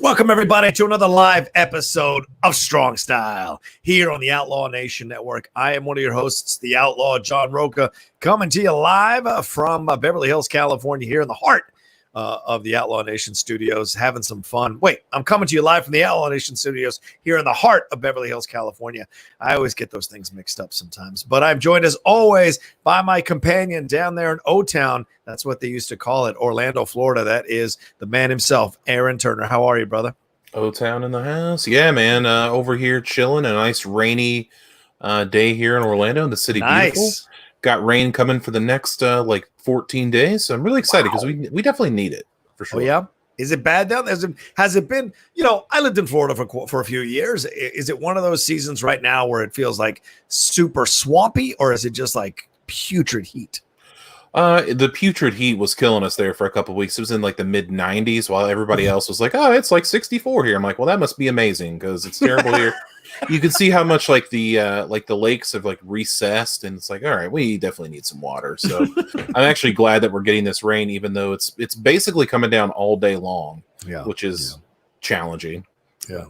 Welcome, everybody, to another live episode of Strong Style here on the Outlaw Nation Network. I am one of your hosts, the Outlaw John Rocha, coming to you live from Beverly Hills, California, here in the heart of the Outlaw Nation Studios, having some fun. Wait, I'm coming to you live from the Outlaw Nation Studios here in the heart of Beverly Hills, California. I always get those things mixed up sometimes, but I'm joined as always by my companion down there in O-Town. That's what they used to call it, Orlando, Florida. That is the man himself, Aaron Turner. How are you, brother? O-Town in the house. Yeah, man. Over here chilling. A nice rainy day here in Orlando, in the city. Nice. Beautiful. Got rain coming for the next 14 days. So I'm really excited because we definitely need it for sure. Oh, yeah? Is it bad down there? Has it been, I lived in Florida for a few years. Is it one of those seasons right now where it feels like super swampy, or is it just like putrid heat? The putrid heat was killing us there for a couple of weeks. It was in like the mid 90s while everybody else was like, oh, it's like 64 here. I'm like, well, that must be amazing because it's terrible here. You can see how much like the lakes have like recessed, and it's like, all right, we definitely need some water. So I'm actually glad that we're getting this rain, even though it's basically coming down all day long, which is challenging. Yeah.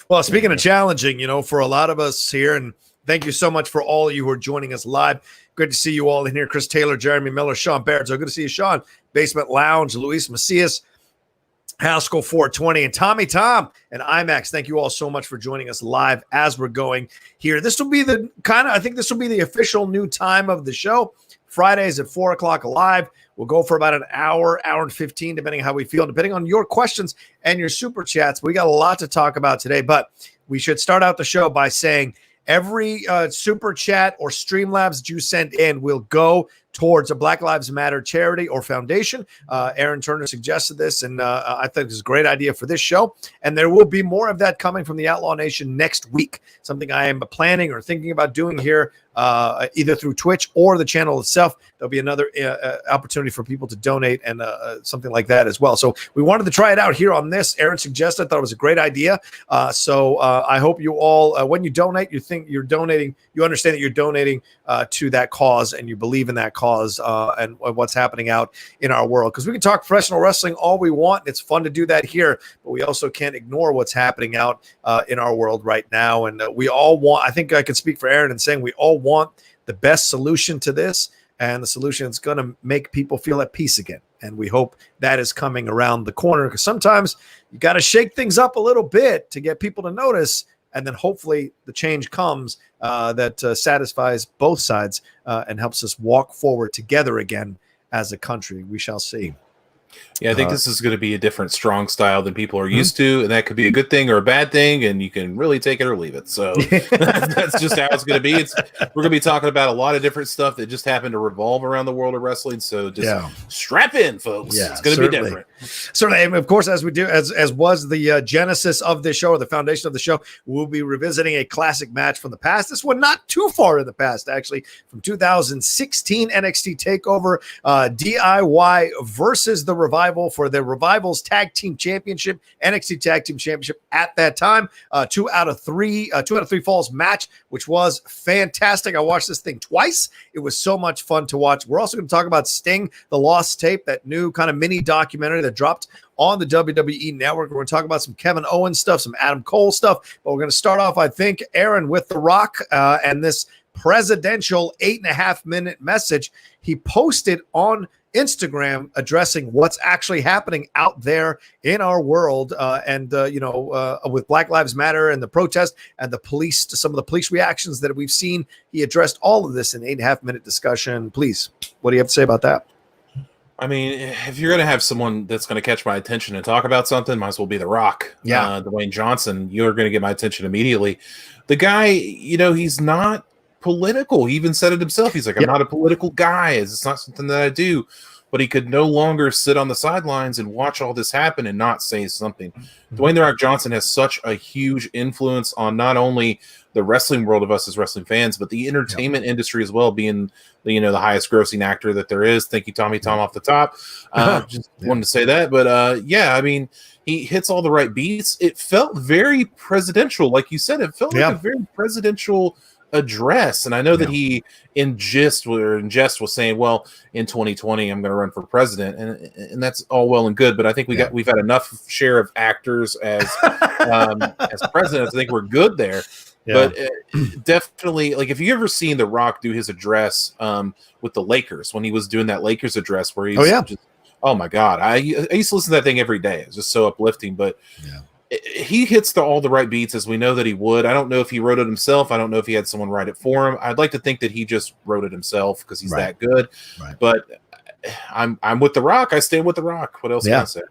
Well, speaking of challenging, for a lot of us here, and thank you so much for all of you who are joining us live. Good to see you all in here. Chris Taylor, Jeremy Miller, Sean Barrett. So good to see you, Sean. Basement Lounge, Luis Macias, Haskell 420, and Tommy Tom and IMAX. Thank you all so much for joining us live as we're going here. This will be I think this will be the official new time of the show. Fridays at 4 o'clock live. We'll go for about an hour and 15, depending on how we feel, depending on your questions and your super chats. We got a lot to talk about today, but we should start out the show by saying every super chat or Streamlabs that you send in will go towards a Black Lives Matter charity or foundation. Aaron Turner suggested this, and I think it's a great idea for this show. And there will be more of that coming from the Outlaw Nation next week, something I am planning or thinking about doing here, either through Twitch or the channel itself. There'll be another opportunity for people to donate and something like that as well. So we wanted to try it out here on this. Aaron suggested, thought it was a great idea. So I hope you all, when you donate, you think you're donating, you understand that you're donating to that cause, and you believe in that cause and what's happening out in our world. Because we can talk professional wrestling all we want. It's fun to do that here, but we also can't ignore what's happening out in our world right now. And we all want, I think I can speak for Aaron in saying we all want the best solution to this, and the solution is going to make people feel at peace again. And we hope that is coming around the corner, because sometimes you got to shake things up a little bit to get people to notice. And then hopefully the change comes that satisfies both sides and helps us walk forward together again as a country. We shall see. Yeah, I think this is going to be a different strong style than people are used to, and that could be a good thing or a bad thing, and you can really take it or leave it. So that's just how it's going to be. We're going to be talking about a lot of different stuff that just happened to revolve around the world of wrestling. So just strap in, folks. Yeah, it's going to be different. Certainly, and of course, as we do, as was the genesis of this show, or the foundation of the show, we'll be revisiting a classic match from the past. This one not too far in the past, actually, from 2016 NXT Takeover, DIY versus the Revival for the Revival's Tag Team Championship, NXT Tag Team Championship at that time. 2 out of 3 falls match, which was fantastic. I watched this thing twice. It was so much fun to watch. We're also going to talk about Sting, The Lost Tape, that new kind of mini documentary that dropped on the WWE Network. We're going to talk about some Kevin Owens stuff, some Adam Cole stuff, but we're going to start off, I think, Aaron, with The Rock and this presidential 8.5-minute message he posted on Instagram addressing what's actually happening out there in our world, with Black Lives Matter and the protest and the police, some of the police reactions that we've seen. He addressed all of this in 8.5-minute discussion. Please, what do you have to say about that? I mean, if you're going to have someone that's going to catch my attention and talk about something, might as well be The Rock. Yeah. Dwayne Johnson, you're going to get my attention immediately. The guy, he's not political. He even said it himself. He's like, I'm not a political guy. It's not something that I do. But he could no longer sit on the sidelines and watch all this happen and not say something. Dwayne The Rock Johnson has such a huge influence on not only the wrestling world of us as wrestling fans, but the entertainment industry as well, being the highest grossing actor that there is. Thank you, Tommy Tom, off the top. Just wanted to say that. But I mean, he hits all the right beats. It felt very presidential. Like you said, it felt like a very presidential address. And I know that he in jest was saying, well, in 2020 I'm going to run for president, and that's all well and good, but I think we've had enough share of actors as presidents. I think we're good there. But definitely, like, if you ever seen The Rock do his address with the Lakers, when he was doing that Lakers address where he's just, oh my God, I used to listen to that thing every day. It was just so uplifting. But he hits all the right beats, as we know that he would. I don't know if he wrote it himself. I don't know if he had someone write it for him. I'd like to think that he just wrote it himself because he's that good. But I'm with The Rock. I stand with The Rock. What else can I say?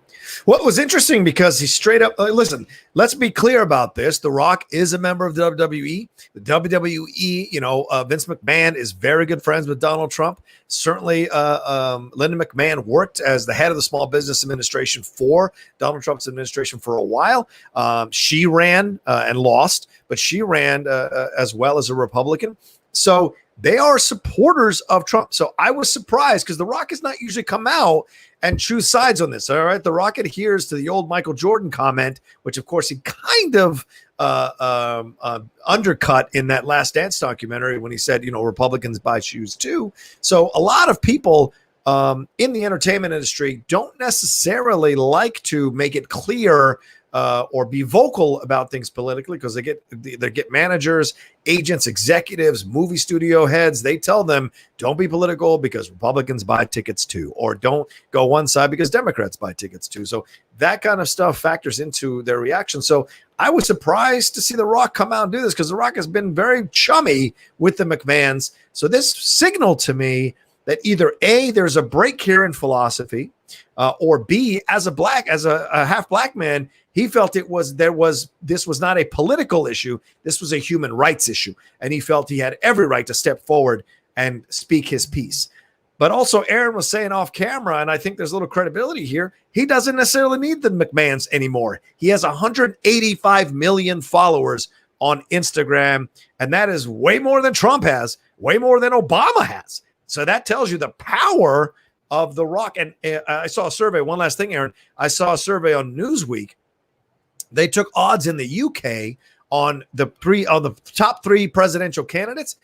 What was interesting, because he straight up, listen, let's be clear about this. The Rock is a member of the WWE. The WWE, Vince McMahon is very good friends with Donald Trump. Certainly, Linda McMahon worked as the head of the Small Business Administration for Donald Trump's administration for a while. She ran and lost, but she ran as well as a Republican. So they are supporters of Trump. So I was surprised, because The Rock has not usually come out and choose sides on this. All right. The Rock adheres to the old Michael Jordan comment, which of course he kind of undercut in that Last Dance documentary when he said, Republicans buy shoes too. So a lot of people in the entertainment industry don't necessarily like to make it clear or be vocal about things politically, because they get managers, agents, executives, movie studio heads. They tell them, don't be political because Republicans buy tickets too, or don't go one side because Democrats buy tickets too. So that kind of stuff factors into their reaction. So I was surprised to see The Rock come out and do this, because The Rock has been very chummy with the McMahons. So this signaled to me that either A, there's a break here in philosophy, or B, as a half black man, he felt this was not a political issue. This was a human rights issue. And he felt he had every right to step forward and speak his piece. But also, Aaron was saying off camera, and I think there's a little credibility here, he doesn't necessarily need the McMahons anymore. He has 185 million followers on Instagram, and that is way more than Trump has, way more than Obama has. So that tells you the power of The Rock. And I saw a survey. One last thing, Aaron. I saw a survey on Newsweek. They took odds in the UK on the top three presidential candidates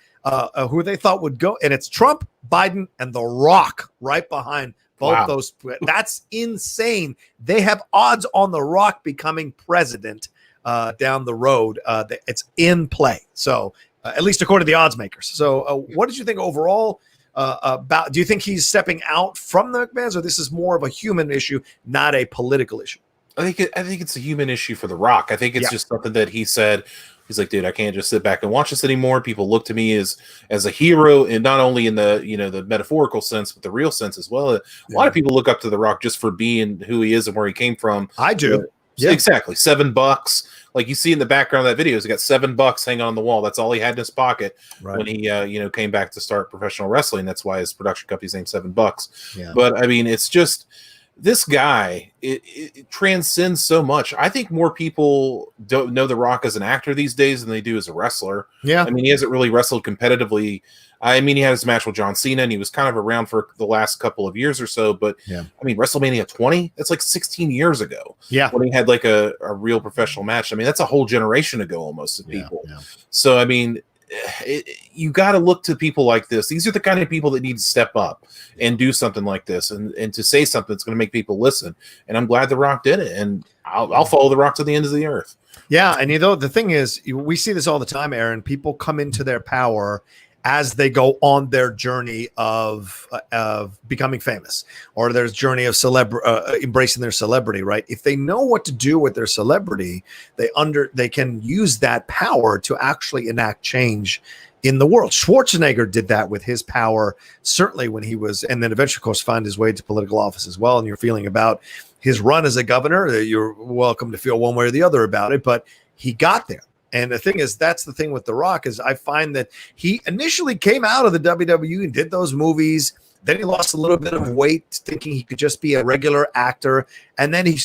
who they thought would go, and it's Trump, Biden, and The Rock right behind both those. That's insane. They have odds on The Rock becoming president down the road. It's in play. So at least according to the odds makers. So what did you think overall? Do you think he's stepping out from the McMahons, or this is more of a human issue, not a political issue? I think it's a human issue for The Rock. I think it's just something that he said. He's like, dude, I can't just sit back and watch this anymore. People look to me as a hero, and not only in the the metaphorical sense, but the real sense as well. A lot of people look up to The Rock just for being who he is and where he came from. I do. Exactly. $7. Like you see in the background of that video, he's got $7 hanging on the wall. That's all he had in his pocket when he came back to start professional wrestling. That's why his production company's named $7. Yeah. But I mean, it's just this guy. It transcends so much. I think more people don't know The Rock as an actor these days than they do as a wrestler. Yeah. I mean, he hasn't really wrestled competitively. I mean, he had his match with John Cena, and he was kind of around for the last couple of years or so. But I mean, WrestleMania 20, that's like 16 years ago. Yeah. When he had like a real professional match. I mean, that's a whole generation ago almost of people. Yeah. So, I mean, you got to look to people like this. These are the kind of people that need to step up and do something like this, and to say something that's going to make people listen. And I'm glad The Rock did it. And I'll follow The Rock to the end of the earth. Yeah. And the thing is, we see this all the time, Aaron. People come into their power as they go on their journey of becoming famous, or their journey of embracing their celebrity, right? If they know what to do with their celebrity, they can use that power to actually enact change in the world. Schwarzenegger did that with his power, certainly when he was, and then eventually, of course, found his way to political office as well. And you're feeling about his run as a governor, you're welcome to feel one way or the other about it, but he got there. And the thing is, that's the thing with The Rock, is I find that he initially came out of the WWE and did those movies. Then he lost a little bit of weight, thinking he could just be a regular actor. And then he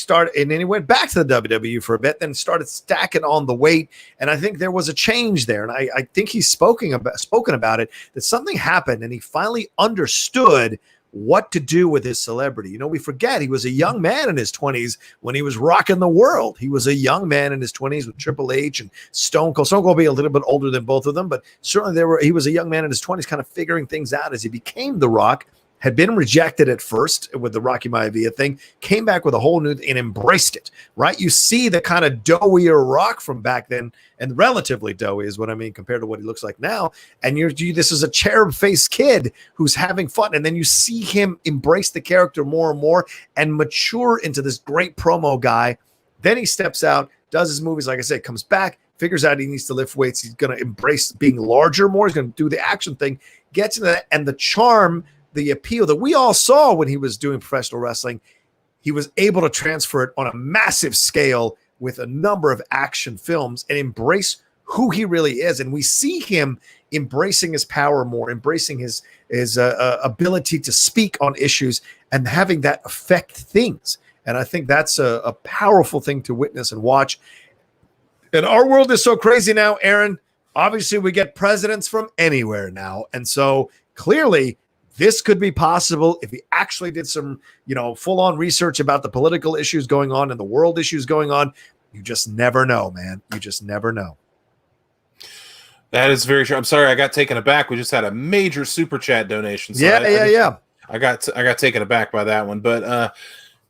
went back to the WWE for a bit, then started stacking on the weight. And I think there was a change there. And I think he's spoken about it, that something happened, and he finally understood what to do with his celebrity. We forget he was a young man in his 20s when he was rocking the world. He was a young man in his 20s with Triple H and Stone Cold. Stone Cold will be a little bit older than both of them, but certainly he was a young man in his 20s kind of figuring things out as he became The Rock. Had been rejected at first with the Rocky Maivia thing, came back with a whole new and embraced it, right? You see the kind of doughier Rock from back then, and relatively doughy is what I mean compared to what he looks like now. And this is a cherub-faced kid who's having fun, and then you see him embrace the character more and more and mature into this great promo guy. Then he steps out, does his movies, like I said, comes back, figures out he needs to lift weights. He's going to embrace being larger more. He's going to do the action thing, gets into that, and the charm, the appeal that we all saw when he was doing professional wrestling, he was able to transfer it on a massive scale with a number of action films and embrace who he really is. And we see him embracing his power more, embracing his ability to speak on issues and having that affect things. And I think that's a powerful thing to witness and watch. And our world is so crazy now, Aaron. Obviously, we get presidents from anywhere now. And so clearly, this could be possible if he actually did some, full-on research about the political issues going on and the world issues going on. You just never know, man. You just never know. That is very true. I'm sorry, I got taken aback. We just had a major super chat donation. So I got taken aback by that one, but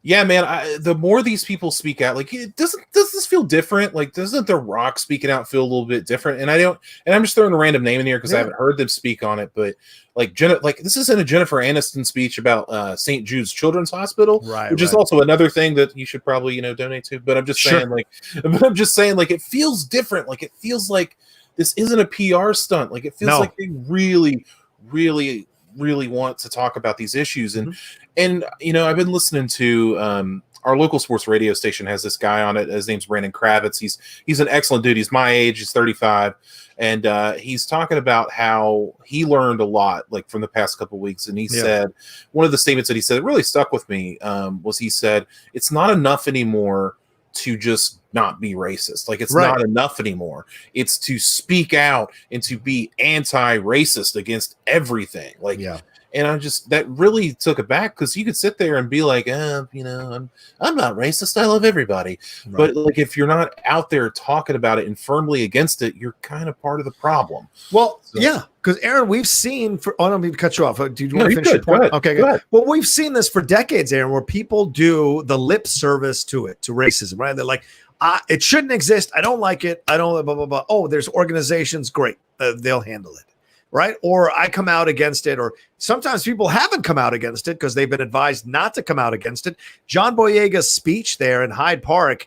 yeah, man. The more these people speak out, like, does this feel different? Like, doesn't The Rock speaking out feel a little bit different? And I'm just throwing a random name in here because I haven't heard them speak on it. But like this isn't a Jennifer Aniston speech about St. Jude's Children's Hospital, right? Which is also another thing that you should probably donate to. But I'm just saying, like, it feels different. Like, it feels like this isn't a PR stunt. Like, it feels like they really, really, really want to talk about these issues. And I've been listening to our local sports radio station has this guy on it. His name's Brandon Kravitz. He's an excellent dude. He's my age. He's 35. And he's talking about how he learned a lot, like, from the past couple of weeks. And he said, one of the statements that he said that really stuck with me was he said, it's not enough anymore to just not be racist. Like, it's not enough anymore. It's to speak out and to be anti-racist against everything. Like, and that really took it back, because you could sit there and be like, I'm not racist. I love everybody. Right. But like, if you're not out there talking about it and firmly against it, you're kind of part of the problem. Well, because Aaron, we've seen I don't mean to cut you off. Do you want to finish your point? Okay, good. Well, we've seen this for decades, Aaron, where people do the lip service to racism, right? They're like, it shouldn't exist. I don't like it. I don't blah, blah, blah. Oh, there's organizations. Great. They'll handle it. Right. Or I come out against it. Or sometimes people haven't come out against it because they've been advised not to come out against it. John Boyega's speech there in Hyde Park,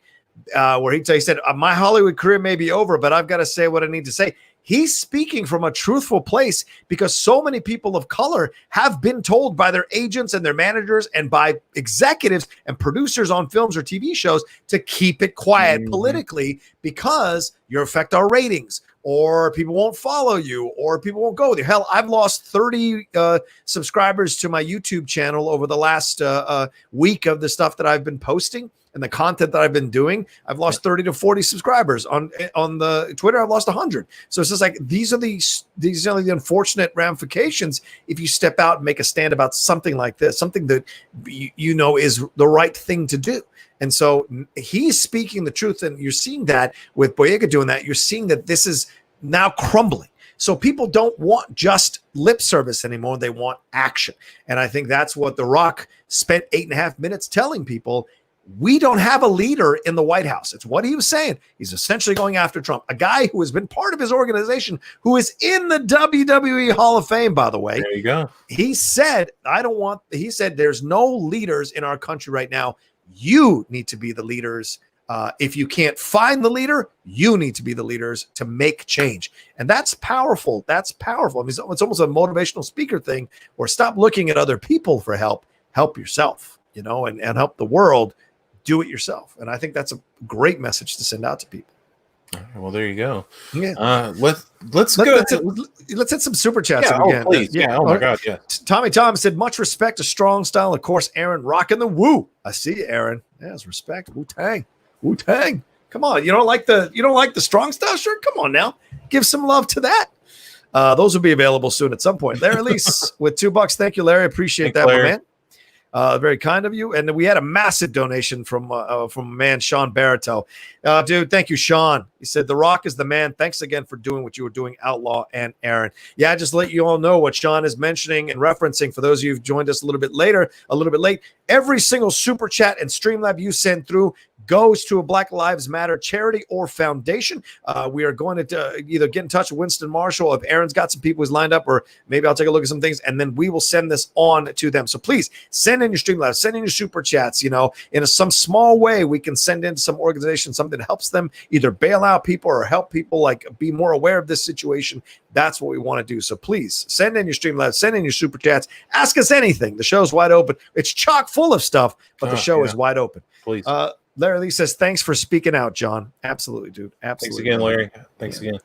where he said, my Hollywood career may be over, but I've got to say what I need to say. He's speaking from a truthful place, because so many people of color have been told by their agents and their managers and by executives and producers on films or TV shows to keep it quiet politically, because you affect our ratings, or people won't follow you, or people won't go there. Hell, I've lost 30 subscribers to my YouTube channel over the last week of the stuff that I've been posting and the content that I've been doing. I've lost 30 to 40 subscribers on the Twitter. I've lost 100. So it's just like, these are the unfortunate ramifications if you step out and make a stand about something like this, something that is the right thing to do. And so he's speaking the truth, and you're seeing that with Boyega doing that. You're seeing that this is now crumbling. So people don't want just lip service anymore. They want action. And I think that's what The Rock spent 8.5 minutes telling people. We don't have a leader in the White House. It's what he was saying. He's essentially going after Trump, a guy who has been part of his organization, who is in the WWE Hall of Fame, by the way. There you go. He said, there's no leaders in our country right now. You need to be the leaders. If you can't find the leader, you need to be the leaders to make change. And that's powerful. That's powerful. I mean, it's almost a motivational speaker thing, or stop looking at other people for help. Help yourself, and help the world. Do it yourself. And I think that's a great message to send out to people. Well, there you go. Yeah. Let's hit some super chats again. Please. Yeah. Oh my God. Yeah. Tommy Tom said, much respect to strong style. Of course, Aaron rocking the woo. I see you, Aaron. Yes, respect. Wu-Tang. Come on. You don't like the strong style shirt? Come on now. Give some love to that. Those will be available soon at some point. Larry Lease with $2. Thank you, Larry. Appreciate that, Larry. my man. Very kind of you. And we had a massive donation from man Sean Barreto. Dude, thank you, Sean. He said, The Rock is the man. Thanks again for doing what you were doing, Outlaw and Aaron. Yeah, just let you all know what Sean is mentioning and referencing. For those of you who've joined us a little bit late, every single super chat and Streamlab you send through goes to a Black Lives Matter charity or foundation. We are going to either get in touch with Winston Marshall if Aaron's got some people who's lined up, or maybe I'll take a look at some things, and then we will send this on to them. So please send in your Streamlabs, send in your super chats. In some small way, we can send in some organization, something that helps them either bail out people or help people like be more aware of this situation. That's what we want to do. So please send in your Streamlabs, send in your super chats, ask us anything. The show's wide open. It's chock full of stuff, but the show is wide open. Please. Larry Lee says, thanks for speaking out, John. Absolutely, dude. Absolutely. Thanks again, Larry. Thanks again.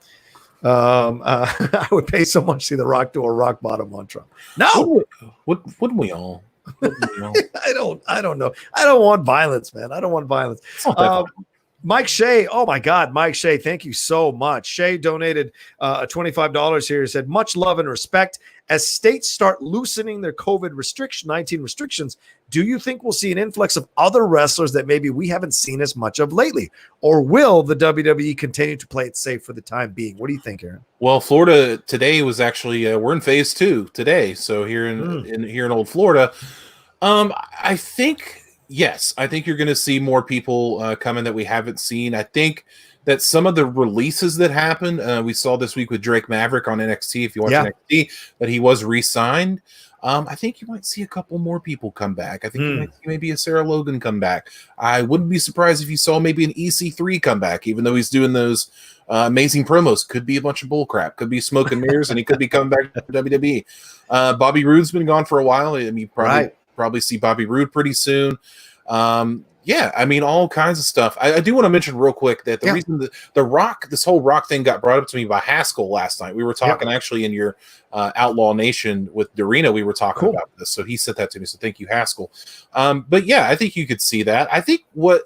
I would pay so much to see The Rock do a rock bottom on Trump. No. Wouldn't we all? I don't know. I don't want violence, man. I don't want violence. Mike Shea. Oh, my God. Mike Shea, thank you so much. Shea donated $25 here. He said, much love and respect. As states start loosening their COVID-19 restrictions, do you think we'll see an influx of other wrestlers that maybe we haven't seen as much of lately? Or will the WWE continue to play it safe for the time being? What do you think, Aaron? Well, Florida today was actually we're in phase 2 today. So here in old Florida, I think yes, I think you're going to see more people coming that we haven't seen. I think that some of the releases that happened, we saw this week with Drake Maverick on NXT. If you watch NXT, that he was re-signed. I think you might see a couple more people come back. I think you might see maybe a Sarah Logan come back. I wouldn't be surprised if you saw maybe an EC3 come back, even though he's doing those amazing promos. Could be a bunch of bullcrap. Could be smoke and mirrors, and he could be coming back to WWE. Bobby Roode's been gone for a while. I mean, probably see Bobby Roode pretty soon. Yeah, I mean, all kinds of stuff. I do want to mention real quick that the reason that the Rock, this whole Rock thing got brought up to me by Haskell last night. We were talking actually in your Outlaw Nation with Dorina. We were talking about this. So he sent that to me. So thank you, Haskell. But yeah, I think you could see that. I think what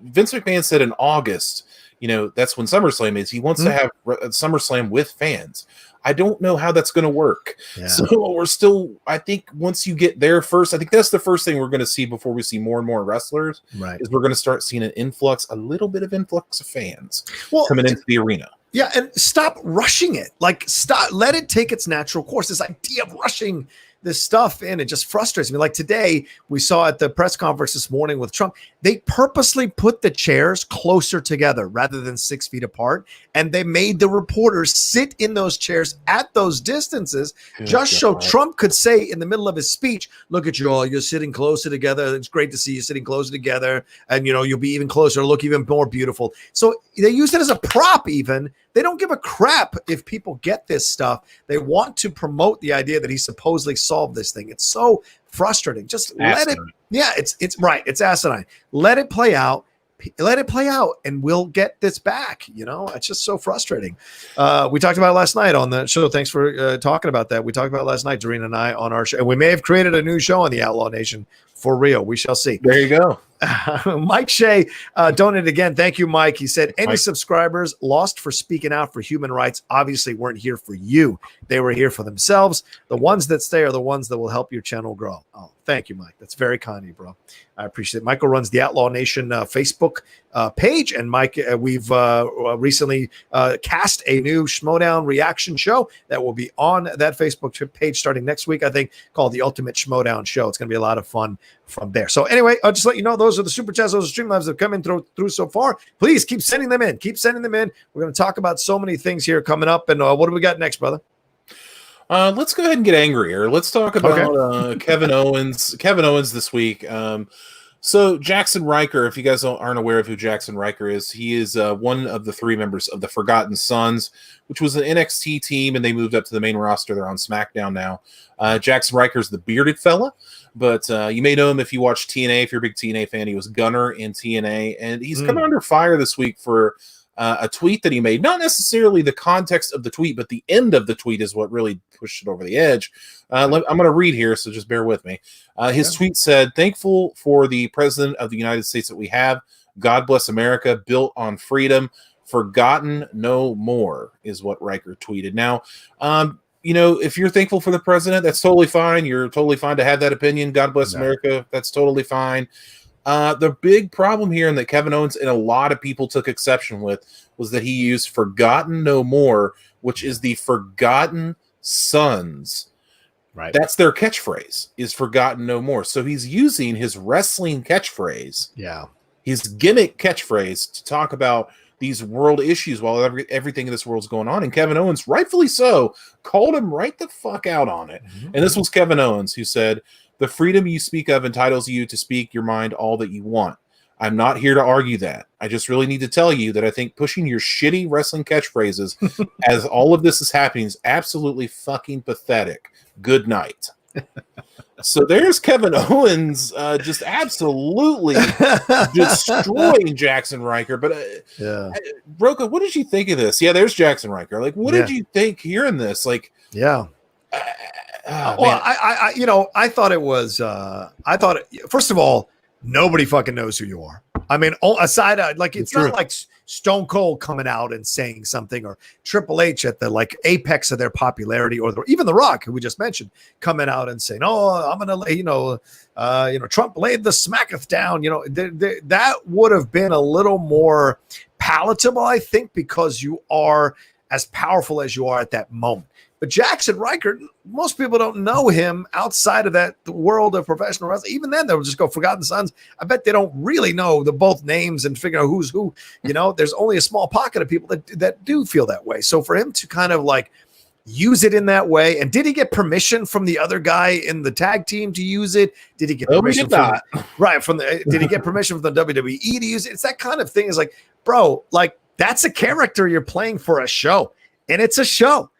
Vince McMahon said in August, that's when SummerSlam is. He wants to have SummerSlam with fans. I don't know how that's going to work. Yeah. So we're still, I think once you get there first, I think that's the first thing we're going to see before we see more and more wrestlers, is we're going to start seeing a little bit of influx of fans coming into the arena. Yeah, and stop rushing it. Let it take its natural course. This idea of rushing this stuff in, it just frustrates me. Like today, we saw at the press conference this morning with Trump, they purposely put the chairs closer together rather than 6 feet apart. And they made the reporters sit in those chairs at those distances so Trump could say in the middle of his speech, look at you all, you're sitting closer together. It's great to see you sitting closer together. And, you'll be even closer, look even more beautiful. So they use it as a prop even. They don't give a crap if people get this stuff. They want to promote the idea that he supposedly solved this thing. It's so frustrating. Just let it. Yeah, it's right. It's asinine. Let it play out. And we'll get this back. It's just so frustrating. We talked about it last night on the show. Thanks for talking about that. We talked about it last night, Doreen and I, on our show. And we may have created a new show on the Outlaw Nation for real. We shall see. There you go. Mike Shea donated again. Thank you, Mike. He said, any subscribers lost for speaking out for human rights obviously weren't here for you. They were here for themselves. The ones that stay are the ones that will help your channel grow. Oh, thank you, Mike. That's very kind of you, bro. I appreciate it. Michael runs the Outlaw Nation Facebook page. And Mike, we've recently cast a new Schmodown reaction show that will be on that Facebook page starting next week, I think, called the Ultimate Schmodown Show. It's going to be a lot of fun from there. So anyway, I'll just let you know, those are the super chats, those are Streamlabs that have come in through so far. Please keep sending them in. We're going to talk about so many things here coming up. And what do we got next, brother? Let's go ahead and get angrier. Let's talk about Kevin Owens. Kevin Owens this week. So Jackson Riker, if you guys aren't aware of who Jackson Riker is, he is one of the 3 members of the Forgotten Sons, which was an NXT team, and they moved up to the main roster. They're on SmackDown now. Jackson Riker's the bearded fella, but you may know him if you watch TNA. If you're a big TNA fan, he was Gunner in TNA, and he's coming under fire this week for a tweet that he made. Not necessarily the context of the tweet, but the end of the tweet is what really pushed it over the edge. I'm going to read here, so just bear with me. His tweet said, "Thankful for the President of the United States that we have. God bless America, built on freedom. Forgotten no more is what Riker tweeted. Now, if you're thankful for the president, that's totally fine. You're totally fine to have that opinion. God bless America. That's totally fine. The big problem here, and that Kevin Owens and a lot of people took exception with, was that he used "Forgotten no more," which is the Forgotten Sons. Right. That's their catchphrase, is "Forgotten no more." So he's using his wrestling catchphrase, his gimmick catchphrase, to talk about these world issues while everything in this world's going on. And Kevin Owens, rightfully so, called him right the fuck out on it. Mm-hmm. And this was Kevin Owens who said, "The freedom you speak of entitles you to speak your mind all that you want. I'm not here to argue that. I just really need to tell you that I think pushing your shitty wrestling catchphrases as all of this is happening is absolutely fucking pathetic. Good night." So there's Kevin Owens just absolutely destroying Jackson Riker. But Rocha, what did you think of this? Yeah, there's Jackson Riker. Like, what did you think hearing this? Like, I thought it was. First of all, nobody fucking knows who you are. I mean, aside, it's not like Stone Cold coming out and saying something, or Triple H at the apex of their popularity, or even The Rock, who we just mentioned, coming out and saying, "Oh, I'm gonna lay, Trump laid the smacketh down." That would have been a little more palatable, I think, because you are as powerful as you are at that moment. But Jackson Riker, most people don't know him outside of the world of professional wrestling. Even then, they'll just go Forgotten Sons. I bet they don't really know the both names and figure out who's who. There's only a small pocket of people that do feel that way. So for him to kind of use it in that way, and did he get permission from the other guy in the tag team to use it? Did he get permission did he get permission from the WWE to use it? It's that kind of thing. Is bro, that's a character you're playing for a show, and it's a show.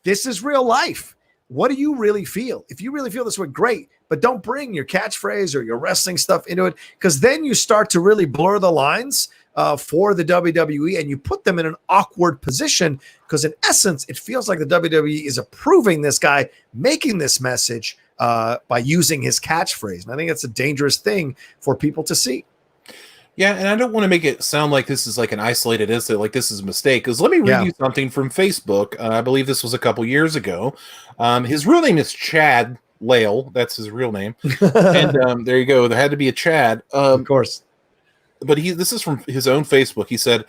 This is real life. What do you really feel? If you really feel this way, great. But don't bring your catchphrase or your wrestling stuff into it, because then you start to really blur the lines for the WWE, and you put them in an awkward position, because in essence, it feels like the WWE is approving this guy making this message by using his catchphrase. And I think that's a dangerous thing for people to see. Yeah, and I don't want to make it sound like this is an isolated incident, like this is a mistake, because let me read you something from Facebook. I believe this was a couple years ago. His real name is Chad Lale. That's his real name. And there you go. There had to be a Chad. Of course. But this is from his own Facebook. He said,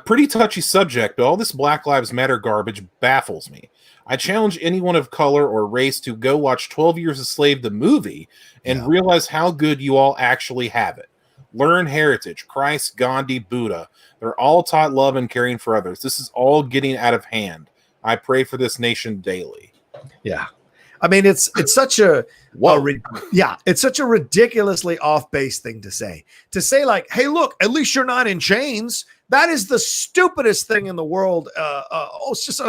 pretty touchy subject, but all this Black Lives Matter garbage baffles me. I challenge anyone of color or race to go watch 12 Years a Slave, the movie, and realize how good you all actually have it. Learn heritage, Christ, Gandhi, Buddha. They're all taught love and caring for others. This is all getting out of hand. I pray for this nation daily. Yeah. I mean, it's such it's such a ridiculously off base thing to say. To say hey, look, at least you're not in chains. That is the stupidest thing in the world. It's just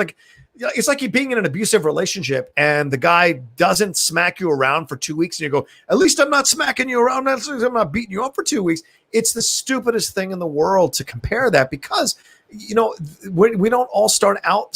it's like you being in an abusive relationship and the guy doesn't smack you around for 2 weeks, and you go, at least I'm not smacking you around. I'm not beating you up for 2 weeks. It's the stupidest thing in the world to compare that, because we don't all start out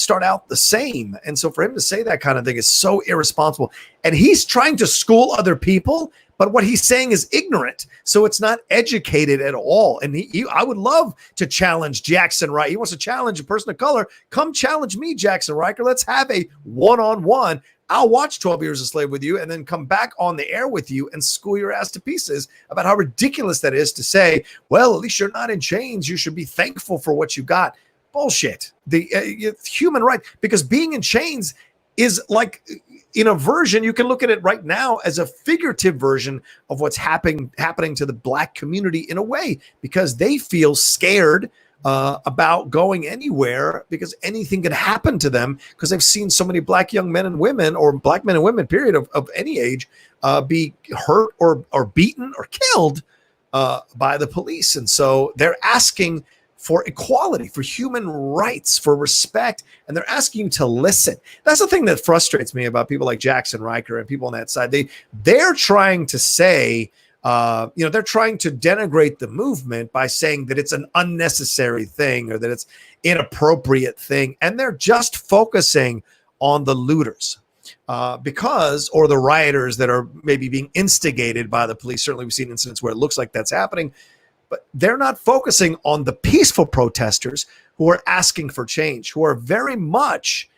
the same. And so for him to say that kind of thing is so irresponsible. And he's trying to school other people, but what he's saying is ignorant. So it's not educated at all. And I would love to challenge Jackson Riker. He wants to challenge a person of color. Come challenge me, Jackson Riker. Let's have a one-on-one. I'll watch 12 Years a Slave with you and then come back on the air with you and school your ass to pieces about how ridiculous that is to say, well, at least you're not in chains. You should be thankful for what you got. Bullshit. The human right, because being in chains is in a version, you can look at it right now as a figurative version of what's happening to the Black community in a way, because they feel scared about going anywhere, because anything can happen to them, because they've seen so many Black young men and women, or Black men and women, period, of any age, be hurt or beaten or killed by the police. And so they're asking for equality, for human rights, for respect, and they're asking you to listen. That's the thing that frustrates me about people like Jackson Riker and people on that side. They're trying to say, they're trying to denigrate the movement by saying that it's an unnecessary thing or that it's inappropriate thing, and they're just focusing on the looters. Or the rioters that are maybe being instigated by the police. Certainly we've seen incidents where it looks like that's happening. but they're not focusing on the peaceful protesters who are asking for change, who are very much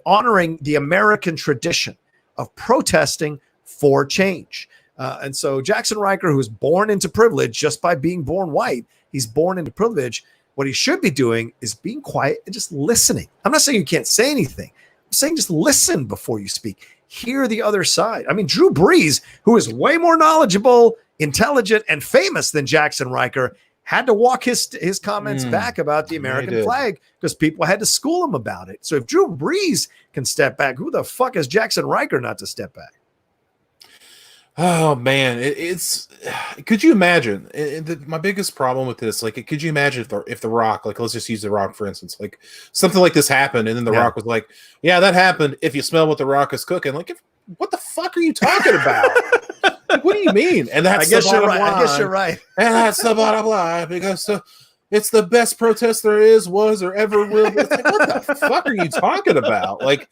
honoring the American tradition of protesting for change. And so Jackson Riker, who was born into privilege just by being born white, he's born into privilege. What he should be doing is being quiet and just listening. I'm not saying you can't say anything. I'm saying just listen before you speak. Hear the other side. I mean, Drew Brees, who is way more knowledgeable, intelligent, and famous than Jackson Riker, had to walk his comments back about the American flag because people had to school him about it. So if Drew Brees can step back, who the fuck is Jackson Riker not to step back? Oh man, it's. Could you imagine? My biggest problem with this, like, could you imagine if the Rock, like, let's just use the Rock for instance, like something like this happened, and then the Rock was like, "Yeah, that happened. If you smell what the Rock is cooking, like, what the fuck are you talking about? Like, what do you mean?" And that's the bottom line. I guess you're right. And that's the bottom line because it's the best protest there is, was, or ever will be. It's like, what the fuck are you talking about? Like,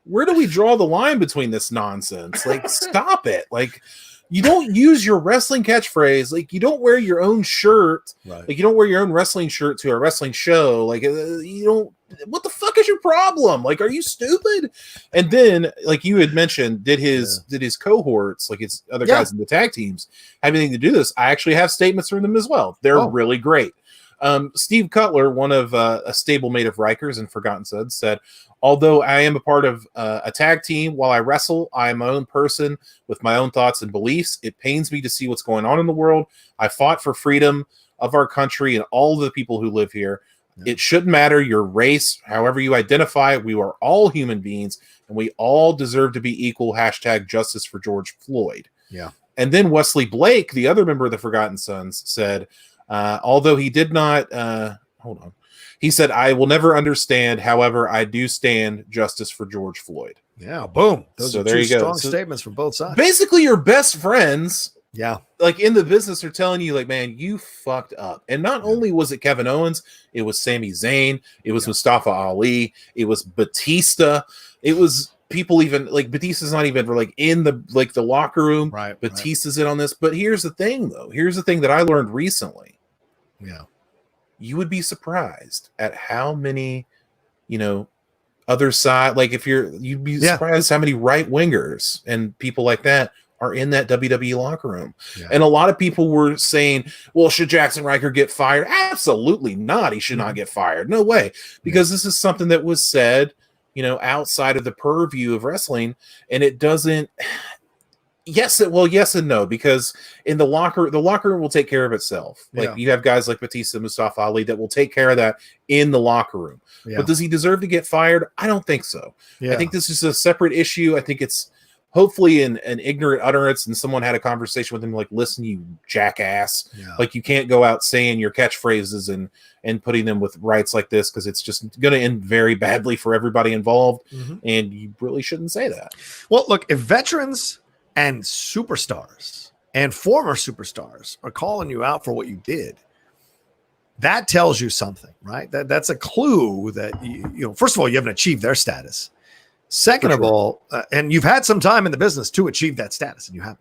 where do we draw the line between this nonsense? Like, stop it. Like, you don't use your wrestling catchphrase. Like, you don't wear your own shirt. Right. Like, you don't wear your own wrestling shirt to a wrestling show. Like, you don't. What the fuck is your problem? Like, are you stupid? And then, like you had mentioned, did his cohorts, like his other guys in the tag teams, have anything to do this? I actually have statements from them as well. They're really great. Steve Cutler, one of a stablemate of Rikers and Forgotten Sons, said, "Although I am a part of a tag team, while I wrestle, I am my own person with my own thoughts and beliefs. It pains me to see what's going on in the world. I fought for freedom of our country and all the people who live here. It shouldn't matter your race, however you identify. We are all human beings, and we all deserve to be equal. # justice for George Floyd." Yeah. And then Wesley Blake, the other member of the Forgotten Sons, said, although he did not, he said, "I will never understand. However, I do stand justice for George Floyd." Yeah, boom. Those are two strong statements from both sides. Basically, your best friends, like in the business, are telling you, like, man, you fucked up. And not only was it Kevin Owens, it was Sami Zayn, it was Mustafa Ali, it was Batista, it was people even like Batista's not even like in the locker room. Right. Batista's in on this. But here's the thing, though. Here's the thing that I learned recently. Yeah. You would be surprised at how many, other side, like you'd be surprised how many right wingers and people like that are in that WWE locker room. Yeah. And a lot of people were saying, well, should Jackson Riker get fired? Absolutely not. He should not get fired. No way. Because this is something that was said, outside of the purview of wrestling, and it doesn't. Yes and no, because in the locker room will take care of itself. Like you have guys like Batista, Mustafa Ali that will take care of that in the locker room. Yeah. But does he deserve to get fired? I don't think so. Yeah. I think this is a separate issue. I think it's hopefully an ignorant utterance, and someone had a conversation with him like, "Listen, you jackass, like you can't go out saying your catchphrases and putting them with rights like this because it's just going to end very badly for everybody involved, and you really shouldn't say that." Well, look, if veterans and superstars and former superstars are calling you out for what you did, that tells you something, right? That's a clue that first of all, you haven't achieved their status. Second of all, and you've had some time in the business to achieve that status, and you haven't.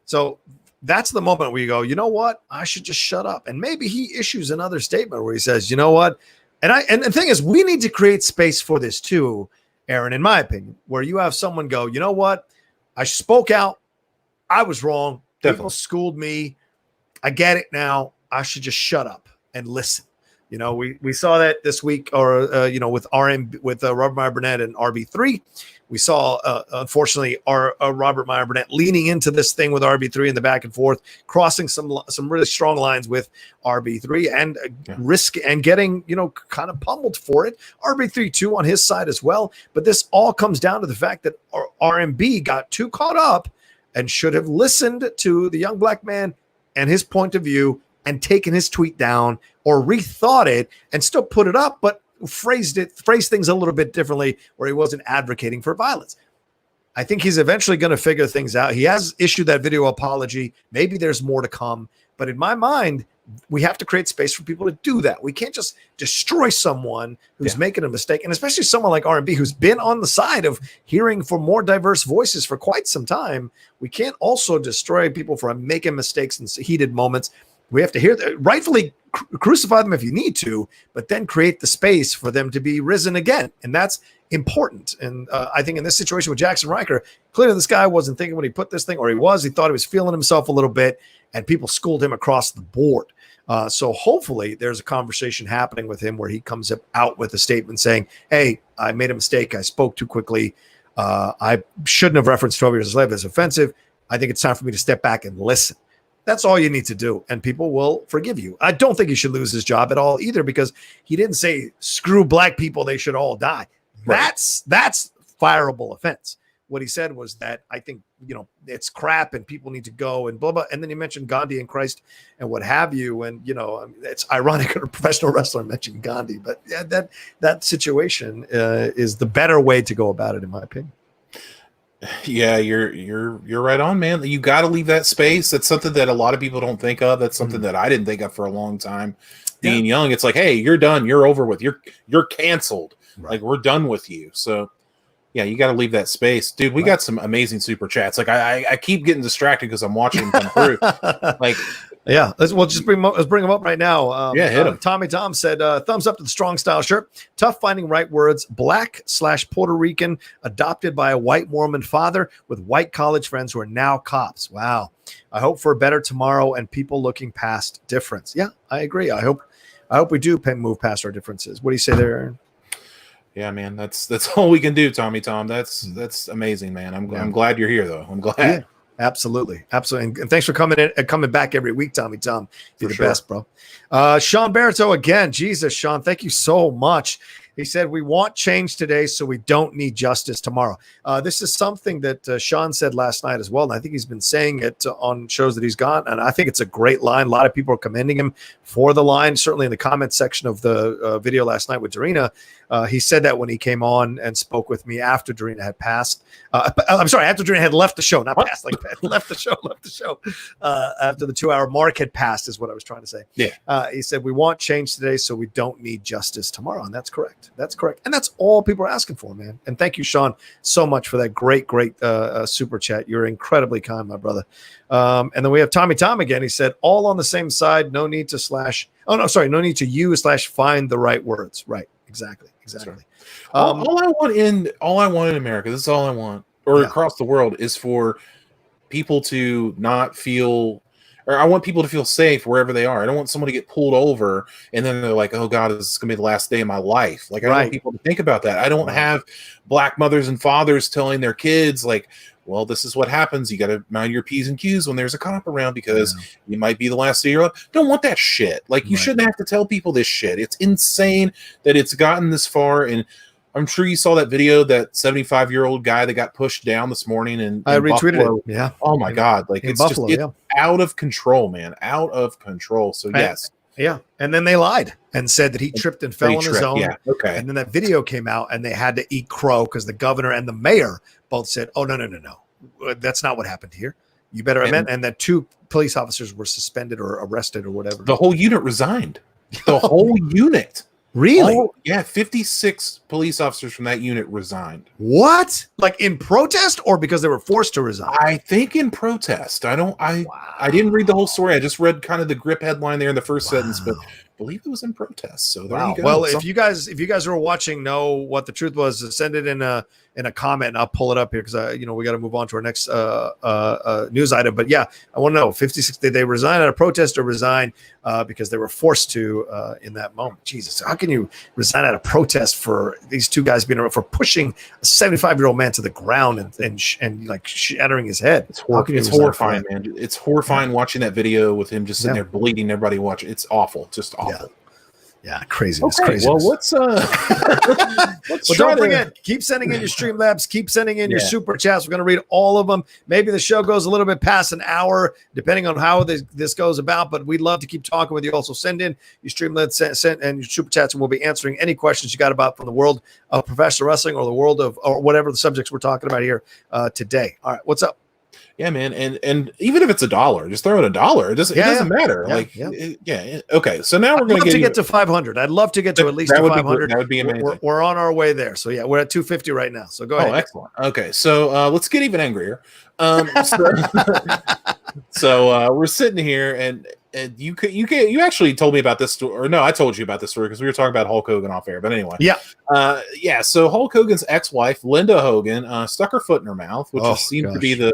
So that's the moment where you go, you know what? I should just shut up. And maybe he issues another statement where he says, you know what? And the thing is, we need to create space for this too, Aaron, in my opinion, where you have someone go, you know what? I spoke out. I was wrong. Definitely. People schooled me. I get it now. I should just shut up and listen. We saw that this week, or with Robert Meyer Burnett and RB3. We saw, unfortunately, our Robert Meyer Burnett leaning into this thing with RB3 in the back and forth, crossing some really strong lines with RB3 and risk and getting kind of pummeled for it. RB3 too on his side as well. But this all comes down to the fact that RMB got too caught up and should have listened to the young black man and his point of view and taken his tweet down or rethought it and still put it up, but phrased things a little bit differently where he wasn't advocating for violence. I think he's eventually going to figure things out. He has issued that video apology. Maybe there's more to come. But in my mind, we have to create space for people to do that. We can't just destroy someone who's making a mistake, and especially someone like R&B who's been on the side of hearing for more diverse voices for quite some time. We can't also destroy people for making mistakes in heated moments. We have to hear that, rightfully crucify them if you need to, but then create the space for them to be risen again. And that's important. And I think in this situation with Jackson Riker, clearly this guy wasn't thinking when he put this thing, or he thought he was feeling himself a little bit, and people schooled him across the board. So hopefully there's a conversation happening with him where he comes out with a statement saying, hey, I made a mistake. I spoke too quickly. I shouldn't have referenced 12 years a slave as offensive. I think it's time for me to step back and listen. That's all you need to do, and people will forgive you. I don't think he should lose his job at all either, because he didn't say, screw black people, they should all die. Right. That's fireable offense. What he said was that I think, it's crap and people need to go and blah, blah. And then he mentioned Gandhi and Christ and what have you. And, it's ironic that a professional wrestler mentioned Gandhi, but yeah, that situation is the better way to go about it, in my opinion. Yeah, you're right on, man. You got to leave that space. That's something that a lot of people don't think of. That's something that I didn't think of for a long time. Being young, it's like, hey, you're done. You're over with. You're canceled. Right. Like, we're done with you. So, yeah, you got to leave that space, dude. We got some amazing super chats. Like, I keep getting distracted because I'm watching them come through. Like, yeah, let's bring them up right now. Hit him. Tommy Tom said, thumbs up to the strong style shirt. Tough finding right words. Black/Puerto Rican, adopted by a white Mormon father with white college friends who are now cops. Wow. I hope for a better tomorrow and people looking past difference. Yeah, I agree. I hope we do move past our differences. What do you say there, Aaron? Yeah, man, that's all we can do, Tommy Tom. That's amazing, man. I'm glad you're here, though. I'm glad. Yeah. Absolutely. And thanks for coming back every week, Tommy Tom. You're the best, bro. Sean Barreto again. Jesus, Sean, thank you so much. He said, we want change today, so we don't need justice tomorrow. This is something that Sean said last night as well, and I think he's been saying it on shows that he's gone, and I think it's a great line. A lot of people are commending him for the line, certainly in the comments section of the video last night with Dorina. He said that when he came on and spoke with me after Dorina had passed. I'm sorry, after Dorina had left the show, not passed, like left the show. After the 2-hour mark had passed is what I was trying to say. Yeah. He said, we want change today, so we don't need justice tomorrow. And that's correct. That's correct. And that's all people are asking for, man. And thank you, Sean, so much for that great super chat. You're incredibly kind, my brother. And then we have Tommy Tom again. He said, all on the same side, no need to no need to use/find the right words. Right. Exactly. Right. All I want in America, this is all I want, or across the world, is for people to not feel, or I want people to feel safe wherever they are. I don't want someone to get pulled over and then they're like, oh God, this is going to be the last day of my life. Like, I don't want people to think about that. I don't have black mothers and fathers telling their kids, like, well, this is what happens. You got to mind your P's and Q's when there's a cop around because you might be the last day of your life. Don't want that shit. Like, you shouldn't have to tell people this shit. It's insane that it's gotten this far. And I'm sure you saw that video, that 75-year-old guy that got pushed down this morning. And I retweeted Buffalo. it. Yeah. Oh my God. Like, it's Buffalo, just out of control, man. Out of control. So yes. Yeah. And then they lied and said that he tripped and fell on his own. Yeah. Okay. And then that video came out and they had to eat crow because the governor and the mayor both said, oh, no. That's not what happened here. You better amend. And that 2 police officers were suspended or arrested or whatever. The whole unit resigned. The whole unit. Really? 56 police officers from that unit resigned. What? Like in protest or because they were forced to resign? I think in protest. I didn't read the whole story. I just read kind of the grip headline there in the first sentence, but I believe it was in protest. So there you go. Well, if you guys who are watching know what the truth was, send it in a comment and I'll pull it up here because we got to move on to our next news item. But yeah, I want to know 56 did they resign out of protest or resign because they were forced to in that moment? Jesus, how can you resign out of protest for these 2 guys being around for pushing a 75-year-old man to the ground and like shattering his head? It's horrifying, man. It's horrifying watching that video with him just sitting there bleeding. Everybody watching. It's awful. Just awful. Yeah, craziness. Okay, well, let's don't forget, keep sending in your Streamlabs, keep sending in your super chats. We're going to read all of them. Maybe the show goes a little bit past an hour, depending on how this goes about, but we'd love to keep talking with you. Also, send in your Streamlabs and your super chats, and we'll be answering any questions you got about from the world of professional wrestling or the world of or whatever the subjects we're talking about here today. All right, what's up? Yeah, man, and even if it's $1, just throw in $1. It doesn't matter. Okay. So now we're going to get to 500. I'd love to get to at least 500. That would be amazing. We're on our way there. So yeah, we're at 250 right now. So go ahead. Oh, excellent. Okay, so let's get even angrier. So we're sitting here, and you actually told me about this story, or no, I told you about this story because we were talking about Hulk Hogan off air. But anyway, yeah. So Hulk Hogan's ex-wife, Linda Hogan, stuck her foot in her mouth, which seemed to be the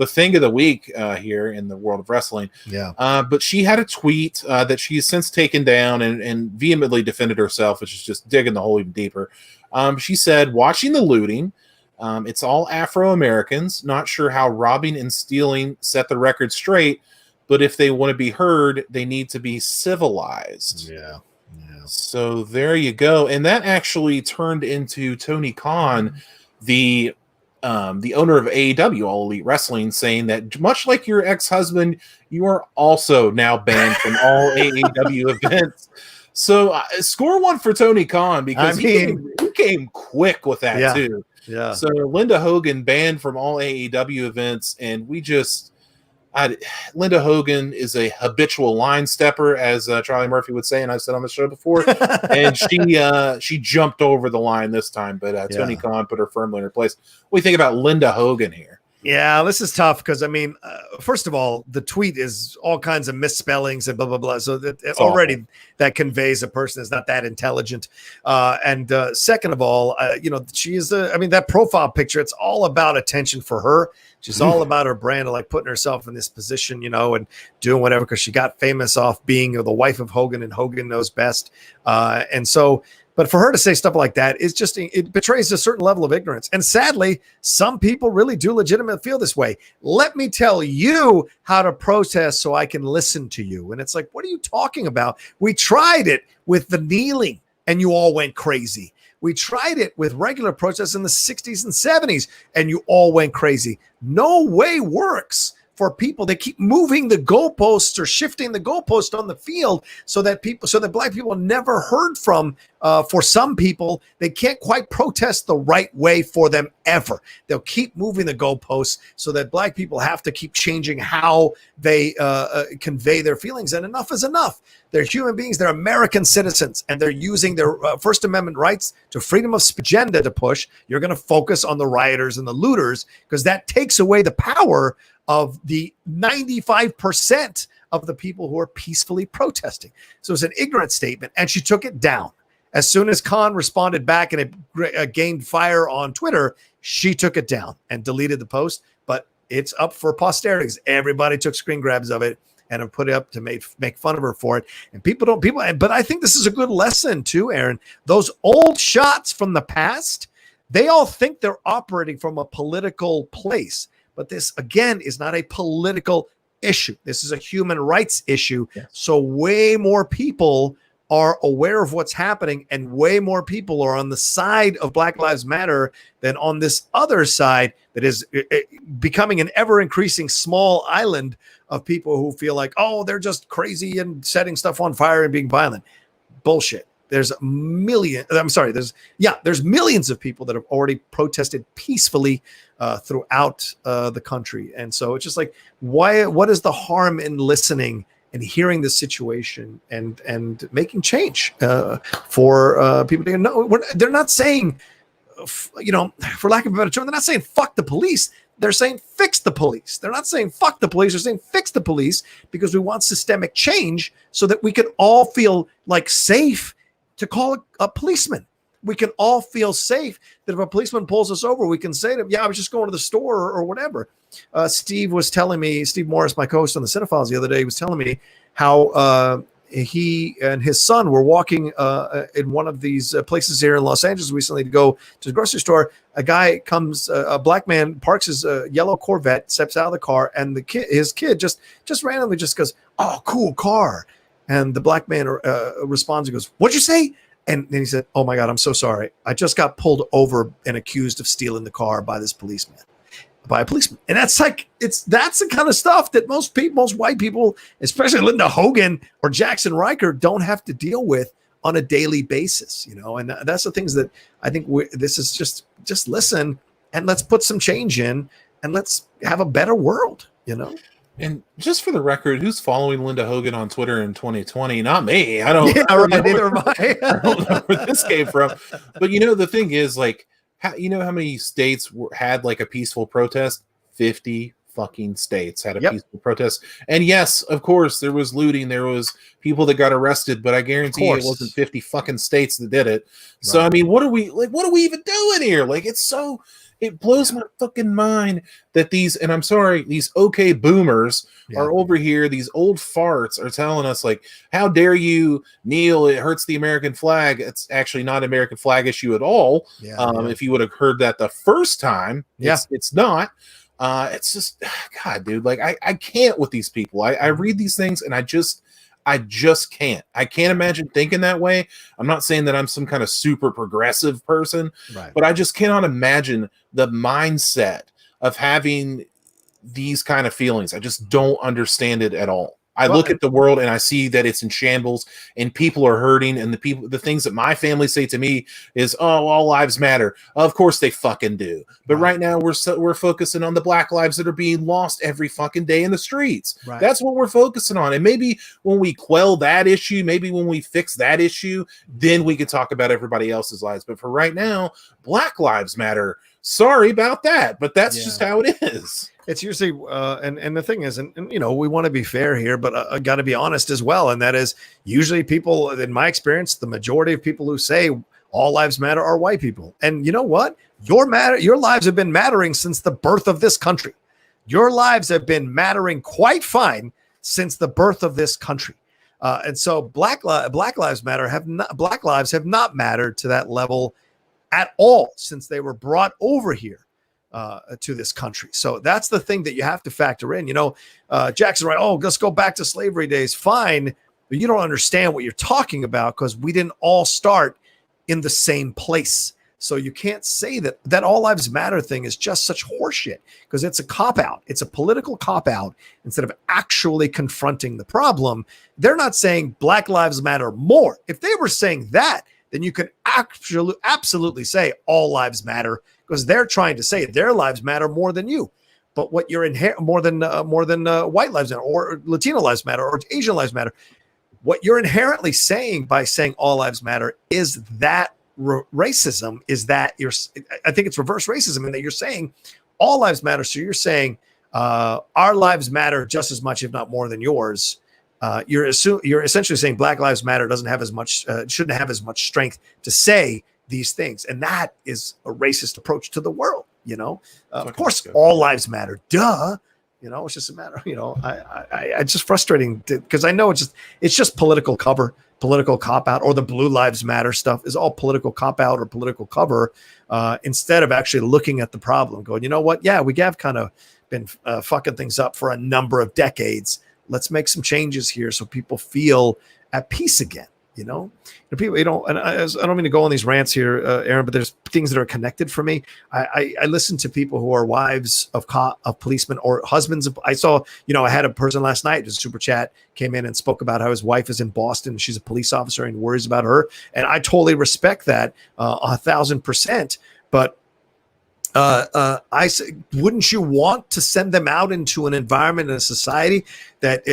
thing of the week here in the world of wrestling. Yeah. But she had a tweet that she has since taken down and vehemently defended herself, which is just digging the hole even deeper. She said, "Watching the looting. It's all Afro-Americans. Not sure how robbing and stealing set the record straight, but if they want to be heard, they need to be civilized." Yeah. So there you go. And that actually turned into Tony Khan, the owner of AEW, All Elite Wrestling, saying that much like your ex-husband, you are also now banned from all AEW events. So score one for Tony Khan, because he came quick with that too. Yeah. So Linda Hogan banned from all AEW events, and Linda Hogan is a habitual line stepper, as Charlie Murphy would say, and I've said on the show before. And she jumped over the line this time, but Tony Khan put her firmly in her place. What do you think about Linda Hogan here? Yeah, this is tough because, I mean, first of all, the tweet is all kinds of misspellings and blah, blah, blah. So that already that conveys a person is not that intelligent. And second of all, she is that profile picture, it's all about attention for her. She's all about her brand of like putting herself in this position, and doing whatever, because she got famous off being the wife of Hogan, and Hogan knows best. But for her to say stuff like that is just, it betrays a certain level of ignorance. And sadly, some people really do legitimately feel this way. Let me tell you how to protest so I can listen to you. And it's like, what are you talking about? We tried it with the kneeling and you all went crazy. We tried it with regular protests in the 60s and 70s and you all went crazy. No way works for people. They keep moving the goalposts or shifting the goalpost on the field so that black people are never heard from. For some people, they can't quite protest the right way for them ever. They'll keep moving the goalposts so that black people have to keep changing how they convey their feelings. And enough is enough. They're human beings. They're American citizens, and they're using their First Amendment rights to freedom of speech agenda to push. You're going to focus on the rioters and the looters because that takes away the power of the 95% of the people who are peacefully protesting. So it's an ignorant statement, and she took it down. As soon as Khan responded back and it gained fire on Twitter, she took it down and deleted the post. But it's up for posterity. Everybody took screen grabs of it and have put it up to make fun of her for it. And but I think this is a good lesson too, Aaron. Those old shots from the past, they all think they're operating from a political place. But this, again, is not a political issue. This is a human rights issue. Yes. So way more people are aware of what's happening, and way more people are on the side of Black Lives Matter than on this other side that is becoming an ever-increasing small island of people who feel like, oh, they're just crazy and setting stuff on fire and being violent. Bullshit. There's millions of people that have already protested peacefully throughout the country. And so it's just like, what is the harm in listening and hearing the situation and making change for people to know? They're not saying, for lack of a better term, they're not saying fuck the police. They're saying fix the police. They're not saying fuck the police. They're saying fix the police because we want systemic change so that we can all feel like safe to call a policeman. We can all feel safe that if a policeman pulls us over, we can say to him, yeah, I was just going to the store or whatever. Steve Morris, my co-host on the Cinephiles the other day, was telling me how he and his son were walking in one of these places here in Los Angeles recently to go to the grocery store. A guy comes, a black man parks his yellow Corvette, steps out of the car, and his kid just randomly just goes, "Oh, cool car." And the black man responds and goes, "What'd you say?" And then he said, "Oh my God, I'm so sorry. I just got pulled over and accused of stealing the car by a policeman." And that's the kind of stuff that most white people, especially Linda Hogan or Jackson Riker, don't have to deal with on a daily basis, and that's the things that I think this is just listen and let's put some change in, and let's have a better world, And just for the record, who's following Linda Hogan on Twitter in 2020? Not me. I don't. Yeah, I don't right. know Neither am I. I don't know where this came from. But the thing is, like, how many states had like a peaceful protest? 50 fucking states had a peaceful protest. And yes, of course, there was looting. There was people that got arrested. But I guarantee you it wasn't 50 fucking states that did it. So I mean, what are we even doing here? Like, it blows my fucking mind that these okay boomers are over here. These old farts are telling us, like, how dare you kneel? It hurts the American flag. It's actually not an American flag issue at all. If you would have heard that the first time, it's not. It's just, God, dude, like, I can't with these people. I read these things and I just can't. I can't imagine thinking that way. I'm not saying that I'm some kind of super progressive person, but I just cannot imagine the mindset of having these kind of feelings. I just don't understand it at all. I look at the world and I see that it's in shambles and people are hurting, and the things that my family say to me is, "Oh, all lives matter." Of course they fucking do. But right now we're focusing on the black lives that are being lost every fucking day in the streets. That's what we're focusing on. And maybe when we quell that issue, maybe when we fix that issue, then we can talk about everybody else's lives. But for right now, Black Lives Matter. Sorry about that, but that's just how it is. It's usually, and the thing is, and we want to be fair here, but I got to be honest as well. And that is usually people, in my experience, the majority of people who say all lives matter are white people. And you know what? Your lives have been mattering since the birth of this country. Your lives have been mattering quite fine since the birth of this country. And so Black Lives Matter Black lives have not mattered to that level at all since they were brought over here to this country. So that's the thing that you have to factor in. Jackson, right? Oh, let's go back to slavery days. Fine, but you don't understand what you're talking about because we didn't all start in the same place. So you can't say that all lives matter thing is just such horseshit because it's a cop-out. It's a political cop-out instead of actually confronting the problem. They're not saying Black Lives Matter more. If they were saying that, then you could absolutely say all lives matter because they're trying to say their lives matter more than you. But what you're more than white lives matter or Latino lives matter or Asian lives matter. What you're inherently saying by saying all lives matter is that racism. Is that I think it's reverse racism in that you're saying all lives matter. So you're saying our lives matter just as much, if not more, than yours. You're essentially saying Black Lives Matter doesn't have as much, shouldn't have as much strength to say these things, and that is a racist approach to the world. Of course, all lives matter. Duh. It's just a matter. It's just frustrating because I know it's just political cover, political cop out, or the Blue Lives Matter stuff is all political cop out or political cover instead of actually looking at the problem, going, you know what? Yeah, we have kind of been fucking things up for a number of decades. Let's make some changes here so people feel at peace again. People, and I don't mean to go on these rants here, Aaron, but there's things that are connected for me. I listen to people who are wives of policemen or husbands of. I saw, I had a person last night, just super chat, came in and spoke about how his wife is in Boston. She's a police officer and worries about her, and I totally respect that 1,000%. But I say, wouldn't you want to send them out into an environment in a society that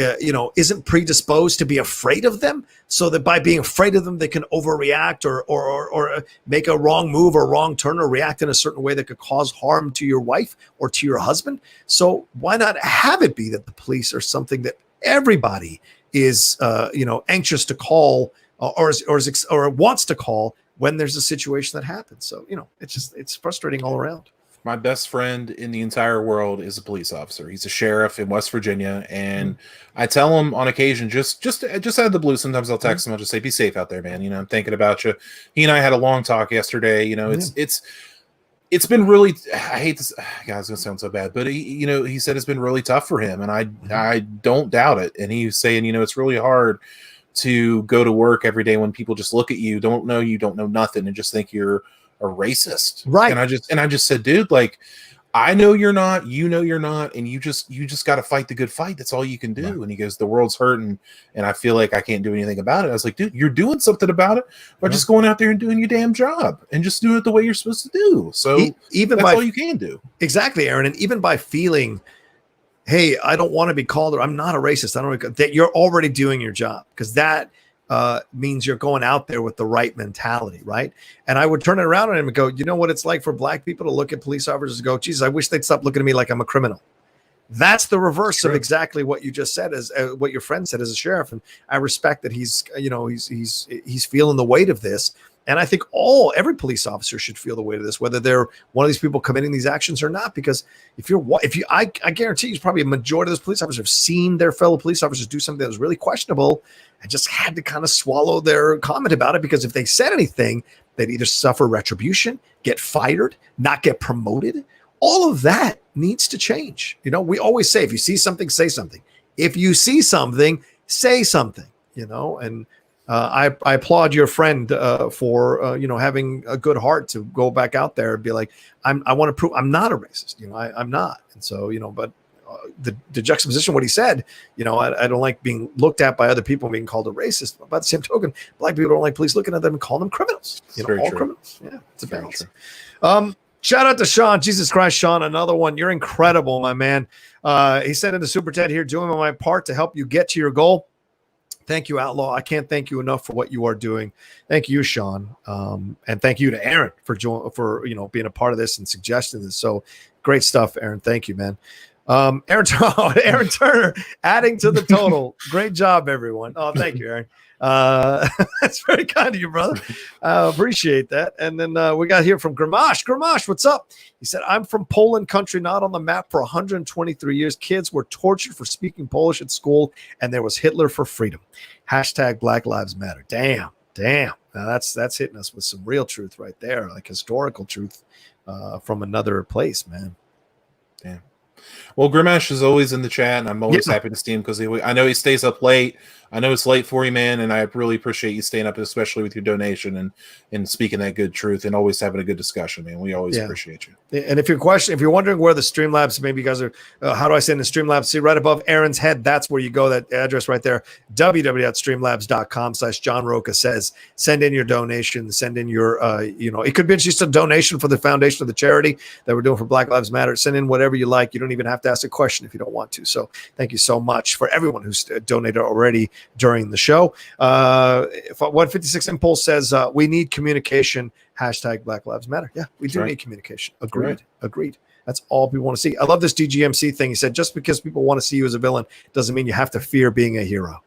isn't predisposed to be afraid of them, so that by being afraid of them they can overreact or make a wrong move or wrong turn or react in a certain way that could cause harm to your wife or to your husband? So why not have it be that the police are something that everybody is anxious to call or wants to call when there's a situation that happens. So, it's frustrating all around. My best friend in the entire world is a police officer. He's a sheriff in West Virginia. And I tell him on occasion, just out of the blue, sometimes I'll text him. I'll just say, be safe out there, man. I'm thinking about you. He and I had a long talk yesterday. It's been really, I hate this. God, it's going to sound so bad, but he said it's been really tough for him. And I don't doubt it. And he was saying, it's really hard to go to work every day when people just look at you, don't know nothing, and just think you're a racist. Right. And I just said, dude, like, I know you're not, you know you're not, and you just got to fight the good fight. That's all you can do. Right. And he goes, the world's hurting, and I feel like I can't do anything about it. I was like, dude, you're doing something about it by just going out there and doing your damn job and just doing it the way you're supposed to do. So even that's all you can do. Exactly, Aaron. And even by feeling, hey, I don't want to be called, or I'm not a racist, I don't, that you're already doing your job, because that means you're going out there with the right mentality, right? And I would turn it around on him and go, you know what it's like for black people to look at police officers and go, Jesus, I wish they'd stop looking at me like I'm a criminal. That's the reverse of exactly what you just said, as what your friend said as a sheriff. And I respect that he's feeling the weight of this. And I think every police officer should feel the weight of this, whether they're one of these people committing these actions or not. Because I guarantee you, probably a majority of those police officers have seen their fellow police officers do something that was really questionable and just had to kind of swallow their comment about it. Because if they said anything, they'd either suffer retribution, get fired, not get promoted. All of that needs to change. We always say, if you see something, say something. If you see something, say something. And I applaud your friend for having a good heart to go back out there and be like, I want to prove I'm not a racist. I'm not. And so but the juxtaposition, what he said, I don't like being looked at by other people and being called a racist. But by the same token, black people don't like police looking at them and calling them criminals. All criminals. Yeah, it's a balance. Shout out to Sean. Jesus Christ, Sean, another one. You're incredible, my man. He said in the super chat here, doing my part to help you get to your goal. Thank you, Outlaw. I can't thank you enough for what you are doing. Thank you, Sean. And thank you to Aaron for being a part of this and suggesting this. So great stuff, Aaron. Thank you, man. Aaron Turner adding to the total. Great job, everyone. Oh, thank you, Aaron. That's very kind of you, brother. Appreciate that. And then we got here from Gramash. Gramash, what's up? He said, I'm from Poland country, not on the map for 123 years. Kids were tortured for speaking Polish at school, and there was Hitler for freedom. # Black Lives Matter. Damn. Now that's hitting us with some real truth right there, like historical truth from another place, man. Damn. Well, Grimash is always in the chat, and I'm always happy to see him because I know he stays up late. I know it's late for you, man, and I really appreciate you staying up, especially with your donation and speaking that good truth and always having a good discussion, man. We always appreciate you. And if you're wondering where the Streamlabs, maybe you guys are, how do I send the Streamlabs? See right above Aaron's head, that's where you go, that address right there, www.streamlabs.com/John Rocha says, send in your donation, send in your, it could be just a donation for the foundation of the charity that we're doing for Black Lives Matter. Send in whatever you like. You don't even have to ask a question if you don't want to. So thank you so much for everyone who's donated already during the show. 156 Impulse says we need communication. # Black Lives Matter. Yeah, we do need communication. Agreed. That's all people want to see. I love this DGMC thing. He said, just because people want to see you as a villain doesn't mean you have to fear being a hero.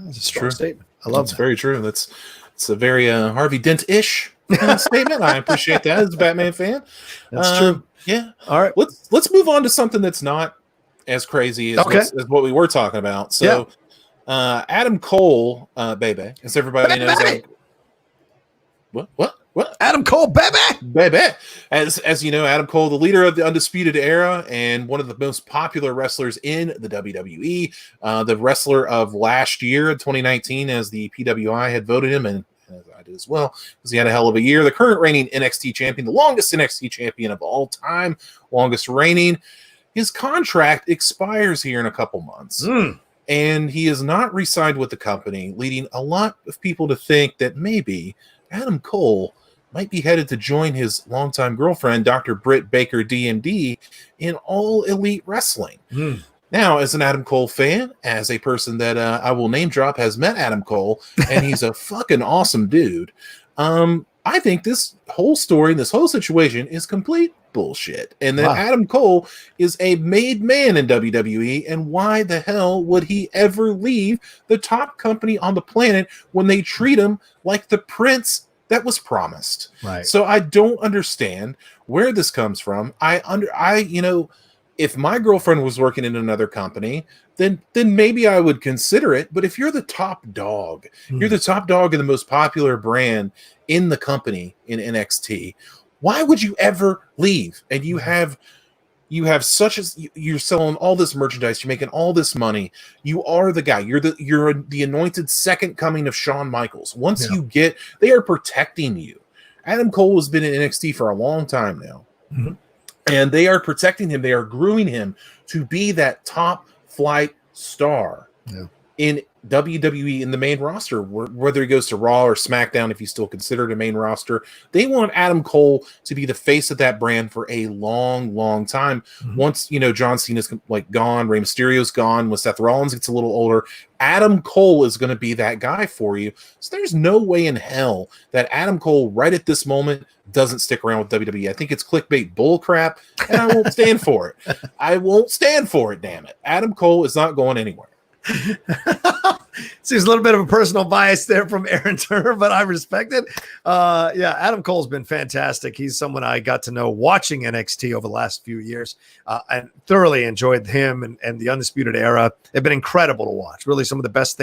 That's a strong statement. I love that. That's very true. It's a very Harvey Dent-ish statement. I appreciate that as a Batman fan. That's true. Yeah. All right. Let's move on to something that's not as crazy as what we were talking about. So Adam Cole, baby, as everybody knows. What? Adam Cole, baby. As you know, Adam Cole, the leader of the Undisputed Era and one of the most popular wrestlers in the WWE, the wrestler of last year, 2019, as the PWI had voted him, and I did as well, because he had a hell of a year. The current reigning NXT champion, the longest NXT champion of all time, longest reigning. His contract expires here in a couple months. And he is not re-signed with the company, leading a lot of people to think that maybe Adam Cole might be headed to join his longtime girlfriend, Dr. Britt Baker, DMD, in All Elite Wrestling. Now, as an Adam Cole fan, as a person that I will name drop has met Adam Cole, and he's a fucking awesome dude, I think this whole story, this whole situation is complete bullshit. And that Adam Cole is a made man in WWE, and why the hell would he ever leave the top company on the planet when they treat him like the prince that was promised? Right. So I don't understand where this comes from. If my girlfriend was working in another company, then maybe I would consider it. But if you're the top dog, you're the top dog of the most popular brand in the company in NXT, why would you ever leave? And you have you're selling all this merchandise, you're making all this money, you are the guy, you're the anointed second coming of Shawn Michaels. Once they are protecting you. Adam Cole has been in NXT for a long time now. And they are protecting him. They are grooming him to be that top flight star in WWE in the main roster, whether he goes to Raw or SmackDown, if he's still considered a main roster. They want Adam Cole to be the face of that brand for a long, long time. Once, John Cena's gone, Rey Mysterio's gone, when Seth Rollins gets a little older, Adam Cole is going to be that guy for you. So there's no way in hell that Adam Cole right at this moment doesn't stick around with WWE. I think it's clickbait bullcrap, and I won't stand for it. I won't stand for it, damn it. Adam Cole is not going anywhere. Seems a little bit of a personal bias there from Aaron Turner, but I respect it. Adam Cole's been fantastic. He's someone I got to know watching NXT over the last few years. I thoroughly enjoyed him and the Undisputed Era. They've been incredible to watch. Really, some of the best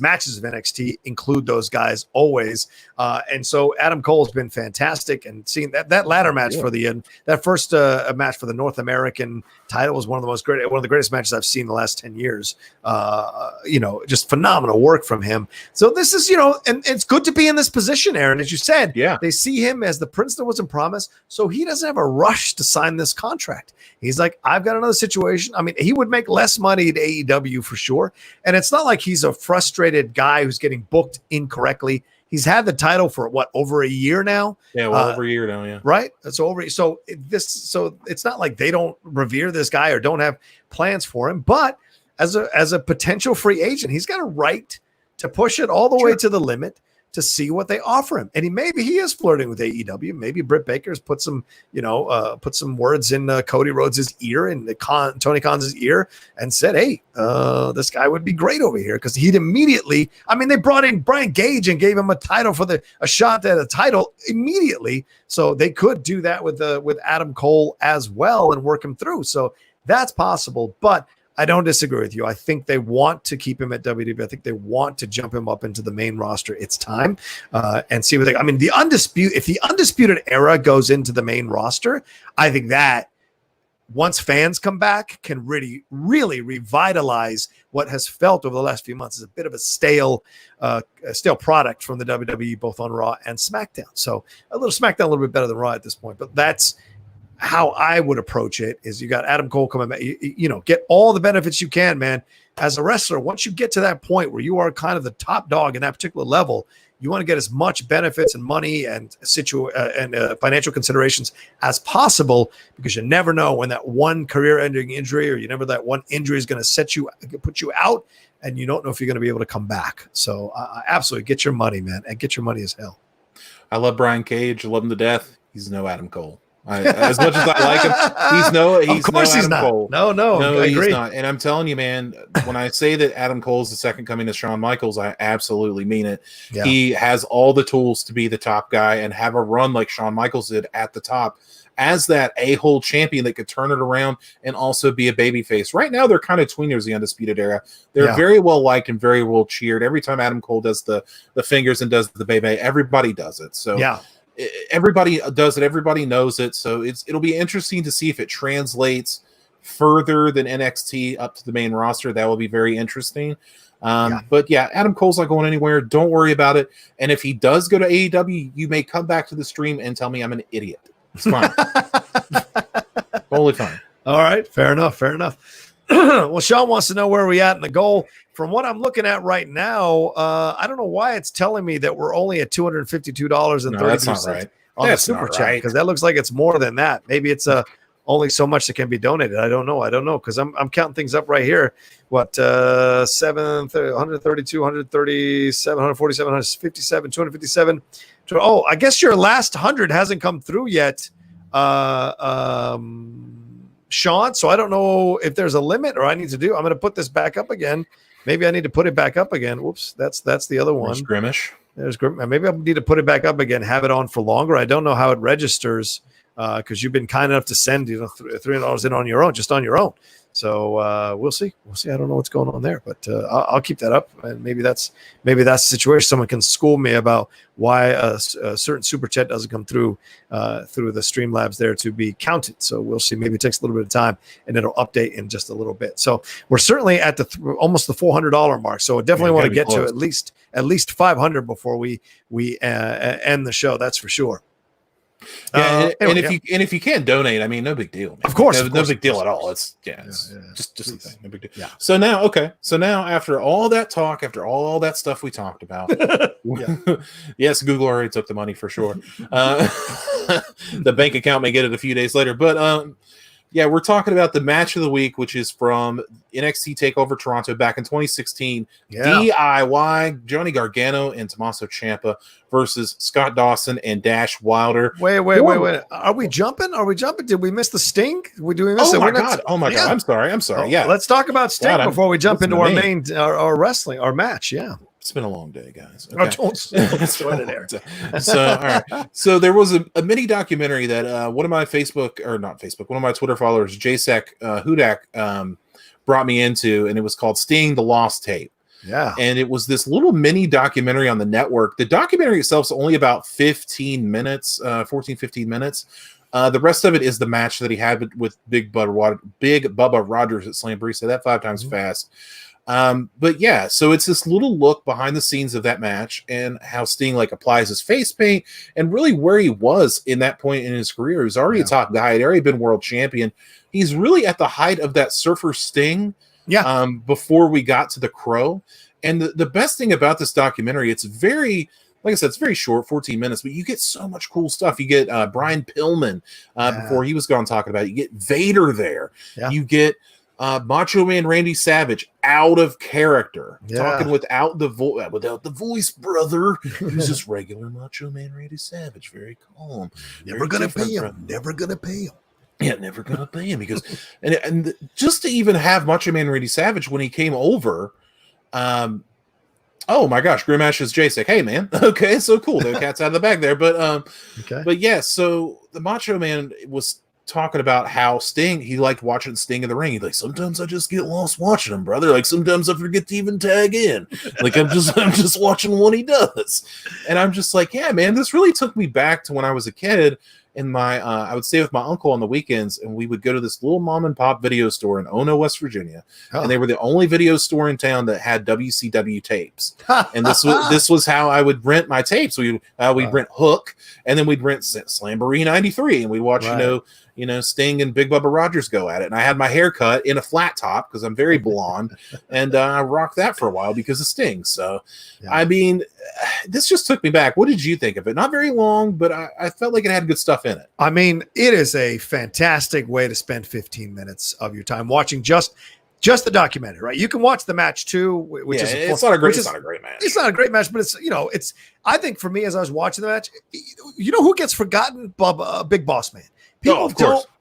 matches of NXT include those guys always. And so Adam Cole's been fantastic. And seeing that ladder match for that first match for the North American title was one of the greatest matches I've seen in the last 10 years. Just phenomenal work from him. So this is, and it's good to be in this position, Aaron, as you said. Yeah, they see him as the prince that wasn't promised, so he doesn't have a rush to sign this contract. He's like, I've got another situation. I mean, he would make less money at AEW for sure, and it's not like he's a frustrated guy who's getting booked incorrectly. He's had the title for over a year now. Yeah, over a year now. Yeah, right. It's over. So it's not like they don't revere this guy or don't have plans for him, but as a potential free agent, he's got a right to push it all the way to the limit to see what they offer him. And he is flirting with AEW. Maybe Britt Baker's put some words in Cody Rhodes' ear and Tony Khan's ear and said, hey, this guy would be great over here, because he'd immediately, they brought in Brian Gage and gave him a title a shot at a title immediately. So they could do that with Adam Cole as well and work him through. So that's possible, but I don't disagree with you. I think they want to keep him at WWE. I think they want to jump him up into the main roster. It's time and see what they. If the Undisputed Era goes into the main roster, I think that once fans come back, can really, really revitalize what has felt over the last few months as a bit of a stale product from the WWE, both on Raw and SmackDown. So SmackDown a little bit better than Raw at this point, but that's how I would approach it. Is you got Adam Cole coming back, get all the benefits you can, man. As a wrestler, once you get to that point where you are kind of the top dog in that particular level, you want to get as much benefits and money and financial considerations as possible, because you never know when that one career-ending injury or that one injury is going to put you out, and you don't know if you're going to be able to come back. So absolutely get your money, man, and get your money as hell. I love Brian Cage. I love him to death. He's no Adam Cole. As much as I like him, he's no Adam Cole. No, I agree. He's not. And I'm telling you, man, when I say that Adam Cole is the second coming to Shawn Michaels, I absolutely mean it. Yeah. He has all the tools to be the top guy and have a run like Shawn Michaels did at the top as that a-hole champion that could turn it around and also be a babyface. Right now, they're kind of tweeners, the Undisputed Era. They're very well liked and very well cheered. Every time Adam Cole does the fingers and does the baby, everybody does it. So yeah. Everybody does it. Everybody knows it. So it'll be interesting to see if it translates further than NXT up to the main roster. That will be very interesting. But yeah, Adam Cole's not going anywhere. Don't worry about it. And if he does go to AEW, you may come back to the stream and tell me I'm an idiot. It's fine. Totally fine. All right. Fair enough. Well, Sean wants to know where we're at in the goal. From what I'm looking at right now, I don't know why it's telling me that we're only at $252.30 on the super chat, because that looks like it's more than that. Maybe it's only so much that can be donated. I don't know because I'm counting things up right here. What 132, 137, 147, 157, 257. Oh, I guess your last 100 hasn't come through yet, Sean. So I don't know if there's a limit, or I'm going to put this back up again. Maybe I need to put it back up again. Whoops, that's the other one. There's Grimace. Maybe I need to put it back up again, have it on for longer. I don't know how it registers, because you've been kind enough to send $300 in on your own. So we'll see. I don't know what's going on there, but I'll keep that up. And maybe that's the situation. Someone can school me about why a certain super chat doesn't come through the Streamlabs there to be counted. So we'll see. Maybe it takes a little bit of time, and it'll update in just a little bit. So we're certainly at almost the $400 mark. So I definitely want to get to at least 500 before we end the show. That's for sure. Yeah, and Anyway, if you can't donate, I mean, no big deal. Man. Of course, no big deal at all. It's just a thing, no big deal. Yeah. So now, after all that talk, after all that stuff we talked about, yes, Google already took the money for sure. The bank account may get it a few days later, but yeah, we're talking about the match of the week, which is from NXT Takeover Toronto back in 2016. DIY Johnny Gargano and Tommaso Ciampa versus Scott Dawson and Dash Wilder. Wait. Are we jumping? Did we miss the Sting? Do we miss it? Oh my god. I'm sorry. Yeah. Let's talk about Sting before we jump into our wrestling, our match. Yeah. It's been a long day, guys. Okay. Don't sweat it there. So, all right. So there was a mini documentary that one of my Twitter followers, JSEC Hudak, brought me into, and it was called Sting: The Lost Tape. Yeah. And it was this little mini documentary on the network. The documentary itself is only about 15 minutes. The rest of it is the match that he had with Big Bubba Rogers at Slamboree. Say that 5 times fast. But yeah, so it's this little look behind the scenes of that match and how Sting applies his face paint and really where he was in that point in his career. He was already a top guy. He'd already been world champion. He's really at the height of that Surfer Sting. Yeah. Before we got to the Crow. And the best thing about this documentary, it's very, like I said, it's very short, 14 minutes, but you get so much cool stuff. You get Brian Pillman before he was gone talking about it. You get Vader there. Yeah. You get Macho Man Randy Savage out of character, talking without the voice, brother. Who's just regular Macho Man Randy Savage, very calm. Never gonna pay him. Never gonna pay him. Yeah, never gonna pay him because, and just to even have Macho Man Randy Savage when he came over, oh my gosh, Grimash's JSEC. Hey man, okay, so cool. The cat's out of the bag there, but but yeah, so the Macho Man was talking about how Sting, he liked watching Sting in the ring. He's like, sometimes I just get lost watching him, brother. Like sometimes I forget to even tag in. Like I'm just watching what he does, and I'm just like, yeah, man, this really took me back to when I was a kid. In my, I would stay with my uncle on the weekends, and we would go to this little mom and pop video store in Ono, West Virginia, and they were the only video store in town that had WCW tapes. And this was how I would rent my tapes. We'd rent Hook, and then we'd rent Slamboree '93, and we'd watch Sting and Big Bubba Rogers go at it. And I had my hair cut in a flat top because I'm very blonde, and I rocked that for a while because of Sting. So, I mean, this just took me back. What did you think of it? Not very long, but I felt like it had good stuff in it. I mean, it is a fantastic way to spend 15 minutes of your time watching just the documentary, right? You can watch the match too, which is it's not a great match. It's not a great match, but it's I think for me as I was watching the match, you know who gets forgotten? Big Boss Man.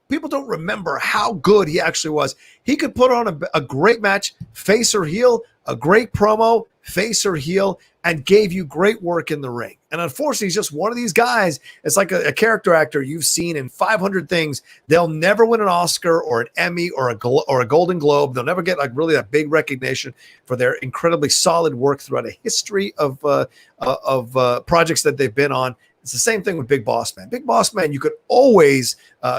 People don't remember how good he actually was. He could put on a great match, face or heel, a great promo, face or heel, and gave you great work in the ring. And unfortunately, he's just one of these guys. It's like a character actor you've seen in 500 things. They'll never win an Oscar or an Emmy or a Golden Globe. They'll never get really that big recognition for their incredibly solid work throughout a history of projects that they've been on. It's the same thing with Big Boss Man. Big Boss Man, you could always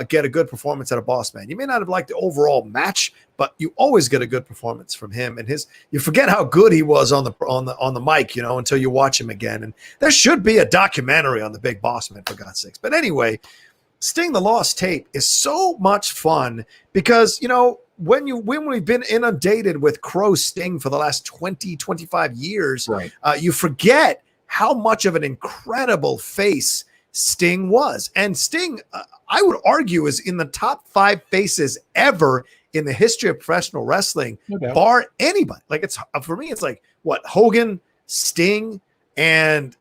get a good performance out of Boss Man. You may not have liked the overall match, but you always get a good performance from him. And you forget how good he was on the mic, until you watch him again. And there should be a documentary on the Big Boss Man, for God's sakes. But anyway, Sting: The Lost Tape is so much fun because when we've been inundated with Crow Sting for the last 20, 25 years, right. You forget how much of an incredible face Sting was. And Sting, I would argue, is in the top 5 faces ever in the history of professional wrestling, bar anybody. It's for me, it's like what, Hogan, Sting, and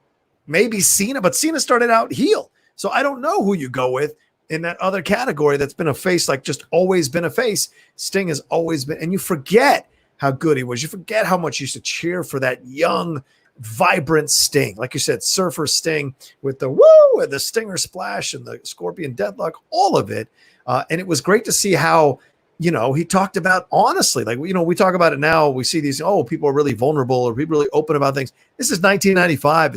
maybe Cena, but Cena started out heel. So I don't know who you go with in that other category that's been a face, just always been a face. Sting has always been, and you forget how good he was. You forget how much you used to cheer for that young, vibrant Sting. Like you said, Surfer Sting with the woo and the Stinger Splash and the Scorpion Deadlock, all of it. And it was great to see how, he talked about honestly, we talk about it now. We see these, people are really vulnerable or people really open about things. This is 1995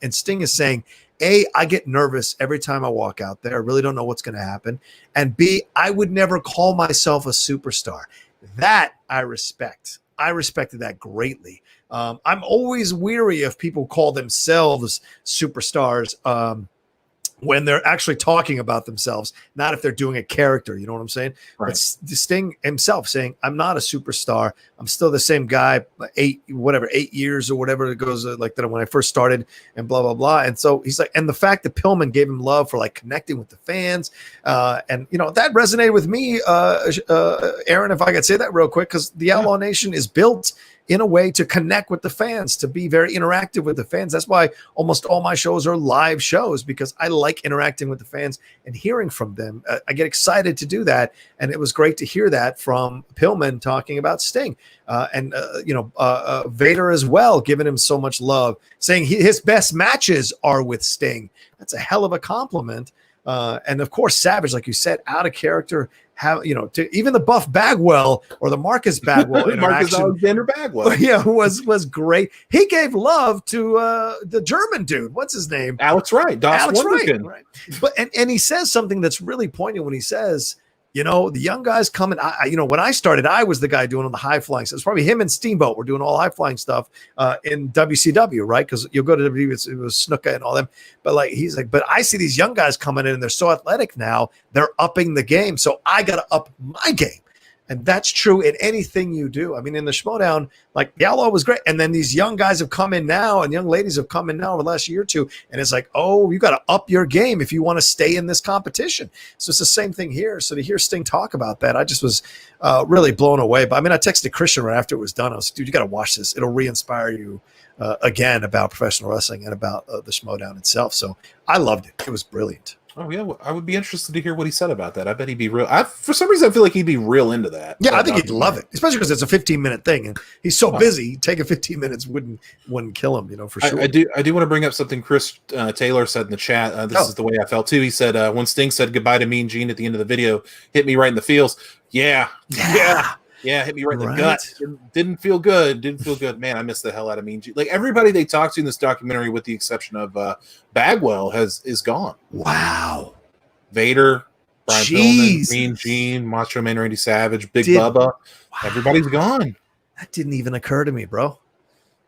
and Sting is saying, A, I get nervous every time I walk out there. I really don't know what's going to happen. And B, I would never call myself a superstar. That I respect. I respected that greatly. I'm always weary if people call themselves superstars. when they're actually talking about themselves, not if they're doing a character. You know what I'm saying? Right. But Sting himself saying, I'm not a superstar. I'm still the same guy, 8 years or whatever it goes, like that when I first started, and blah, blah, blah. And so he's like, and the fact that Pillman gave him love for like connecting with the fans. And, you know, that resonated with me, Aaron, if I could say that real quick, because the Outlaw Nation is built in a way to connect with the fans, to be very interactive with the fans. That's why almost all my shows are live shows, because I like interacting with the fans and hearing from them. I get excited to do that. And it was great to hear that from Pillman talking about Sting. Vader as well, giving him so much love, saying his best matches are with Sting. That's a hell of a compliment. And of course, Savage, like you said, out of character. To even the Buff Bagwell or the Marcus Bagwell interaction, Marcus Alexander Bagwell, was great. He gave love to the German dude. What's his name? Alex Wright. Alex Wright. Right. But and he says something that's really poignant when he says, you know, the young guys coming. When I started, I was the guy doing all the high flying stuff. It's probably him and Steamboat were doing all high flying stuff in WCW, right? Because you'll go to WWE, it was Snuka and all them. But like he's like, but I see these young guys coming in and they're so athletic now. They're upping the game, so I got to up my game. And that's true in anything you do. I mean, in the Schmodown, like the Outlaw was great. And then these young guys have come in now, and young ladies have come in now over the last year or two. And it's like, oh, you got to up your game if you want to stay in this competition. So it's the same thing here. So to hear Sting talk about that, I just was really blown away. But I mean, I texted Christian right after it was done. I was like, dude, you got to watch this. It'll re-inspire you again about professional wrestling and about the Schmodown itself. So I loved it. It was brilliant. Oh yeah, I would be interested to hear what he said about that. I bet he'd be real. For some reason, I feel like he'd be real into that. Yeah, I think he'd love it, especially because it's a 15-minute thing, and he's so busy. Taking 15 minutes wouldn't kill him, for sure. I do want to bring up something Chris Taylor said in the chat. This is the way I felt too. He said when Sting said goodbye to Mean Gene at the end of the video, hit me right in the feels. Yeah, hit me right in the gut. Didn't feel good. Man, I missed the hell out of Mean Gene. Like everybody they talked to in this documentary, with the exception of Bagwell, is gone. Wow. Vader, Brian Pillman, Mean Gene, Macho Man Randy Savage, Big Bubba. Wow. Everybody's gone. That didn't even occur to me, bro.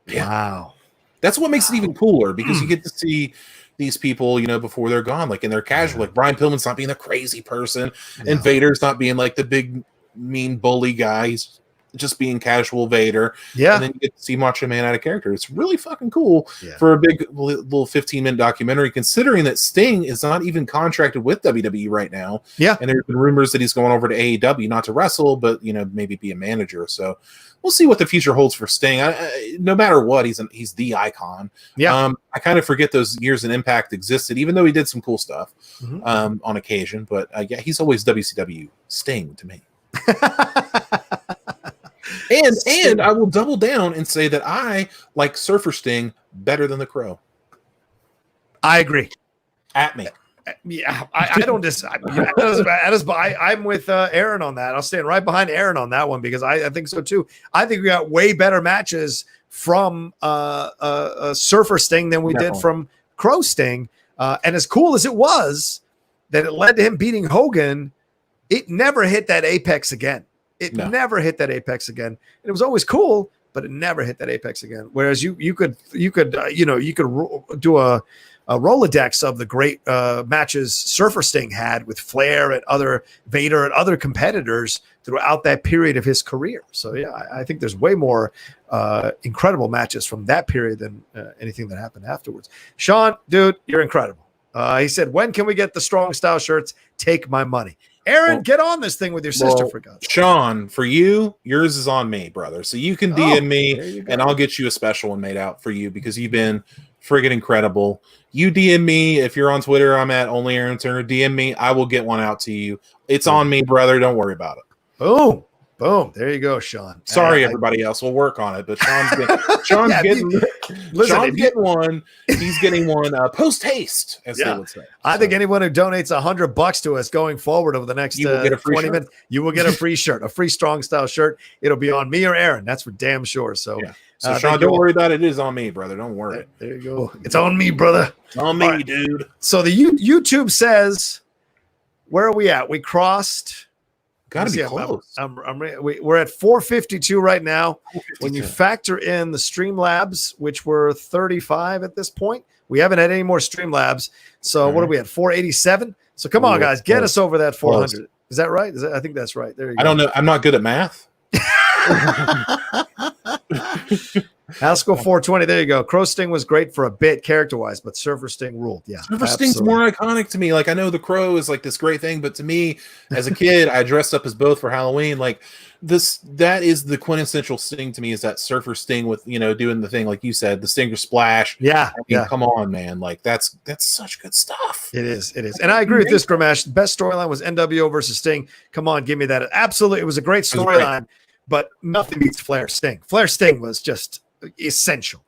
Yeah. Wow. That's what makes it even cooler, because you get to see these people, before they're gone, like in their casual. Like Brian Pillman's not being the crazy person, and Vader's not being like the big mean bully guy. He's just being casual Vader. Yeah. And then you get to see Macho Man out of character. It's really fucking cool for a big little 15-minute documentary, considering that Sting is not even contracted with WWE right now. Yeah. And there's been rumors that he's going over to AEW, not to wrestle, but maybe be a manager. So we'll see what the future holds for Sting. No matter what, he's the icon. Yeah. I kind of forget those years in Impact existed, even though he did some cool stuff on occasion. But he's always WCW Sting to me. And I will double down and say that I like Surfer Sting better than the Crow. I agree. At me. Yeah, I don't I'm with Aaron on that. I'll stand right behind Aaron on that one, because I think so too. I think we got way better matches from Surfer Sting than we did from Crow Sting. And as cool as it was that it led to him beating Hogan, it never hit that apex again. Never hit that apex again. And it was always cool, but it never hit that apex again. Whereas you could do a Rolodex of the great matches Surfer Sting had with Flair and other Vader and other competitors throughout that period of his career. So yeah, I think there's way more incredible matches from that period than anything that happened afterwards. Sean, dude, you're incredible. He said, when can we get the Strong Style shirts? Take my money. Aaron, get on this thing with your sister, for God's sake. Sean, for you, yours is on me, brother. So you can DM me, and I'll get you a special one made out for you, because you've been friggin' incredible. You DM me. If you're on Twitter, I'm at Only Aaron Turner. DM me. I will get one out to you. It's on me, brother. Don't worry about it. Boom. Boom. There you go, Sean. Sorry, everybody else. We'll work on it. But Sean's getting one. He's getting one post haste, as they would say. I think anyone who donates $100 to us going forward over the next 20 minutes, you will get a free shirt, a free Strong Style shirt. It'll be on me or Aaron. That's for damn sure. So, so Sean, don't worry about it. It is on me, brother. Don't worry. There you go. It's on me, brother. It's on me, dude. So the YouTube says, where are we at? We crossed Got to be close. We're at 452 right now. 452. When you factor in the Streamlabs, which were 35 at this point, we haven't had any more Streamlabs. So what are we at? 487. So come on, guys, get us over that 400. Close. Is that right? I think that's right. There you go. I don't know. I'm not good at math. Haskell 420. There you go. Crow Sting was great for a bit character-wise, but Surfer Sting ruled. Yeah, Surfer Sting's more iconic to me. Like, I know the Crow is like this great thing, but to me, as a kid, I dressed up as both for Halloween. Like that is the quintessential Sting to me, is that Surfer Sting with, doing the thing like you said, the Stinger Splash. Yeah, come on, man. Like that's such good stuff. It is, and I agree with this, Gramash. The best storyline was NWO versus Sting. Come on, give me that. Absolutely, it was a great storyline, but nothing beats Flair Sting. Flair Sting was just essential.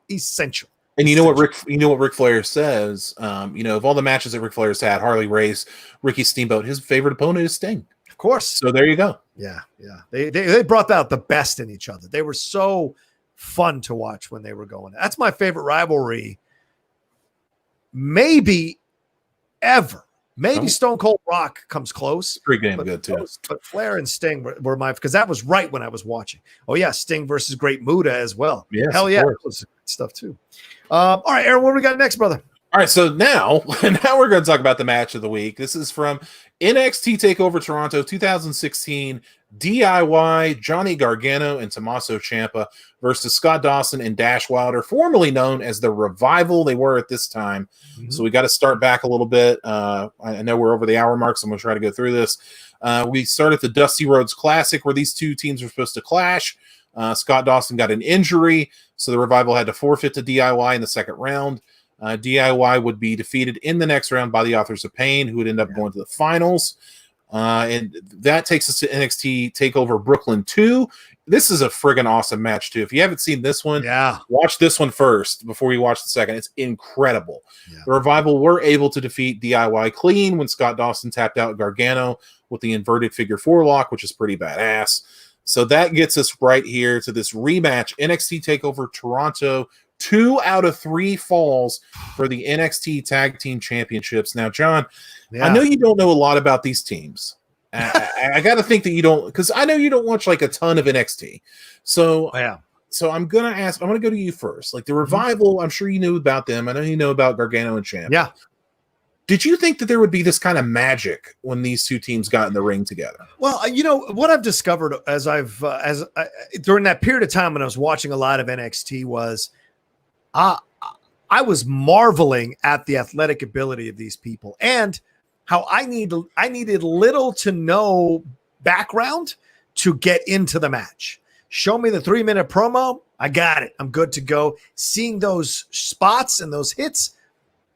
And you know what Ric Flair says, of all the matches that Ric Flair's had, Harley Race, Ricky Steamboat, his favorite opponent is Sting. Of course. So there you go. Yeah. They brought out the best in each other. They were so fun to watch when they were going. That's my favorite rivalry maybe ever. Maybe Stone Cold Rock comes close. Pretty damn good too. But Flair and Sting were my, because that was right when I was watching. Oh yeah, Sting versus Great Muta as well. Yes, hell yeah, that was stuff too. All right, Aaron, what do we got next, brother? All right, so now we're going to talk about the match of the week. This is from NXT Takeover Toronto 2016. DIY, Johnny Gargano and Tommaso Ciampa versus Scott Dawson and Dash Wilder, formerly known as the Revival. They were at this time. Mm-hmm. So we got to start back a little bit. I know we're over the hour mark, so I'm going to try to go through this. We started the Dusty Rhodes Classic, where these two teams were supposed to clash. Scott Dawson got an injury, so the Revival had to forfeit to DIY in the second round. DIY would be defeated in the next round by the Authors of Pain, who would end up going to the finals. And that takes us to NXT TakeOver Brooklyn 2. This is a friggin' awesome match, too. If you haven't seen this one, watch this one first before you watch the second. It's incredible. Yeah. The Revival were able to defeat DIY clean when Scott Dawson tapped out Gargano with the inverted figure four lock, which is pretty badass. So that gets us right here to this rematch, NXT TakeOver Toronto. 2 out of 3 falls for the NXT Tag Team Championships. Now, John, I know you don't know a lot about these teams. I got to think that you don't, because I know you don't watch like a ton of NXT. So, so I'm going to go to you first. Like the Revival, I'm sure you knew about them. I know you know about Gargano and Ciampa. Yeah. Did you think that there would be this kind of magic when these two teams got in the ring together? Well, what I've discovered during that period of time when I was watching a lot of NXT was I was marveling at the athletic ability of these people and how I needed little to no background to get into the match. Show me the 3-minute promo. I got it. I'm good to go. Seeing those spots and those hits.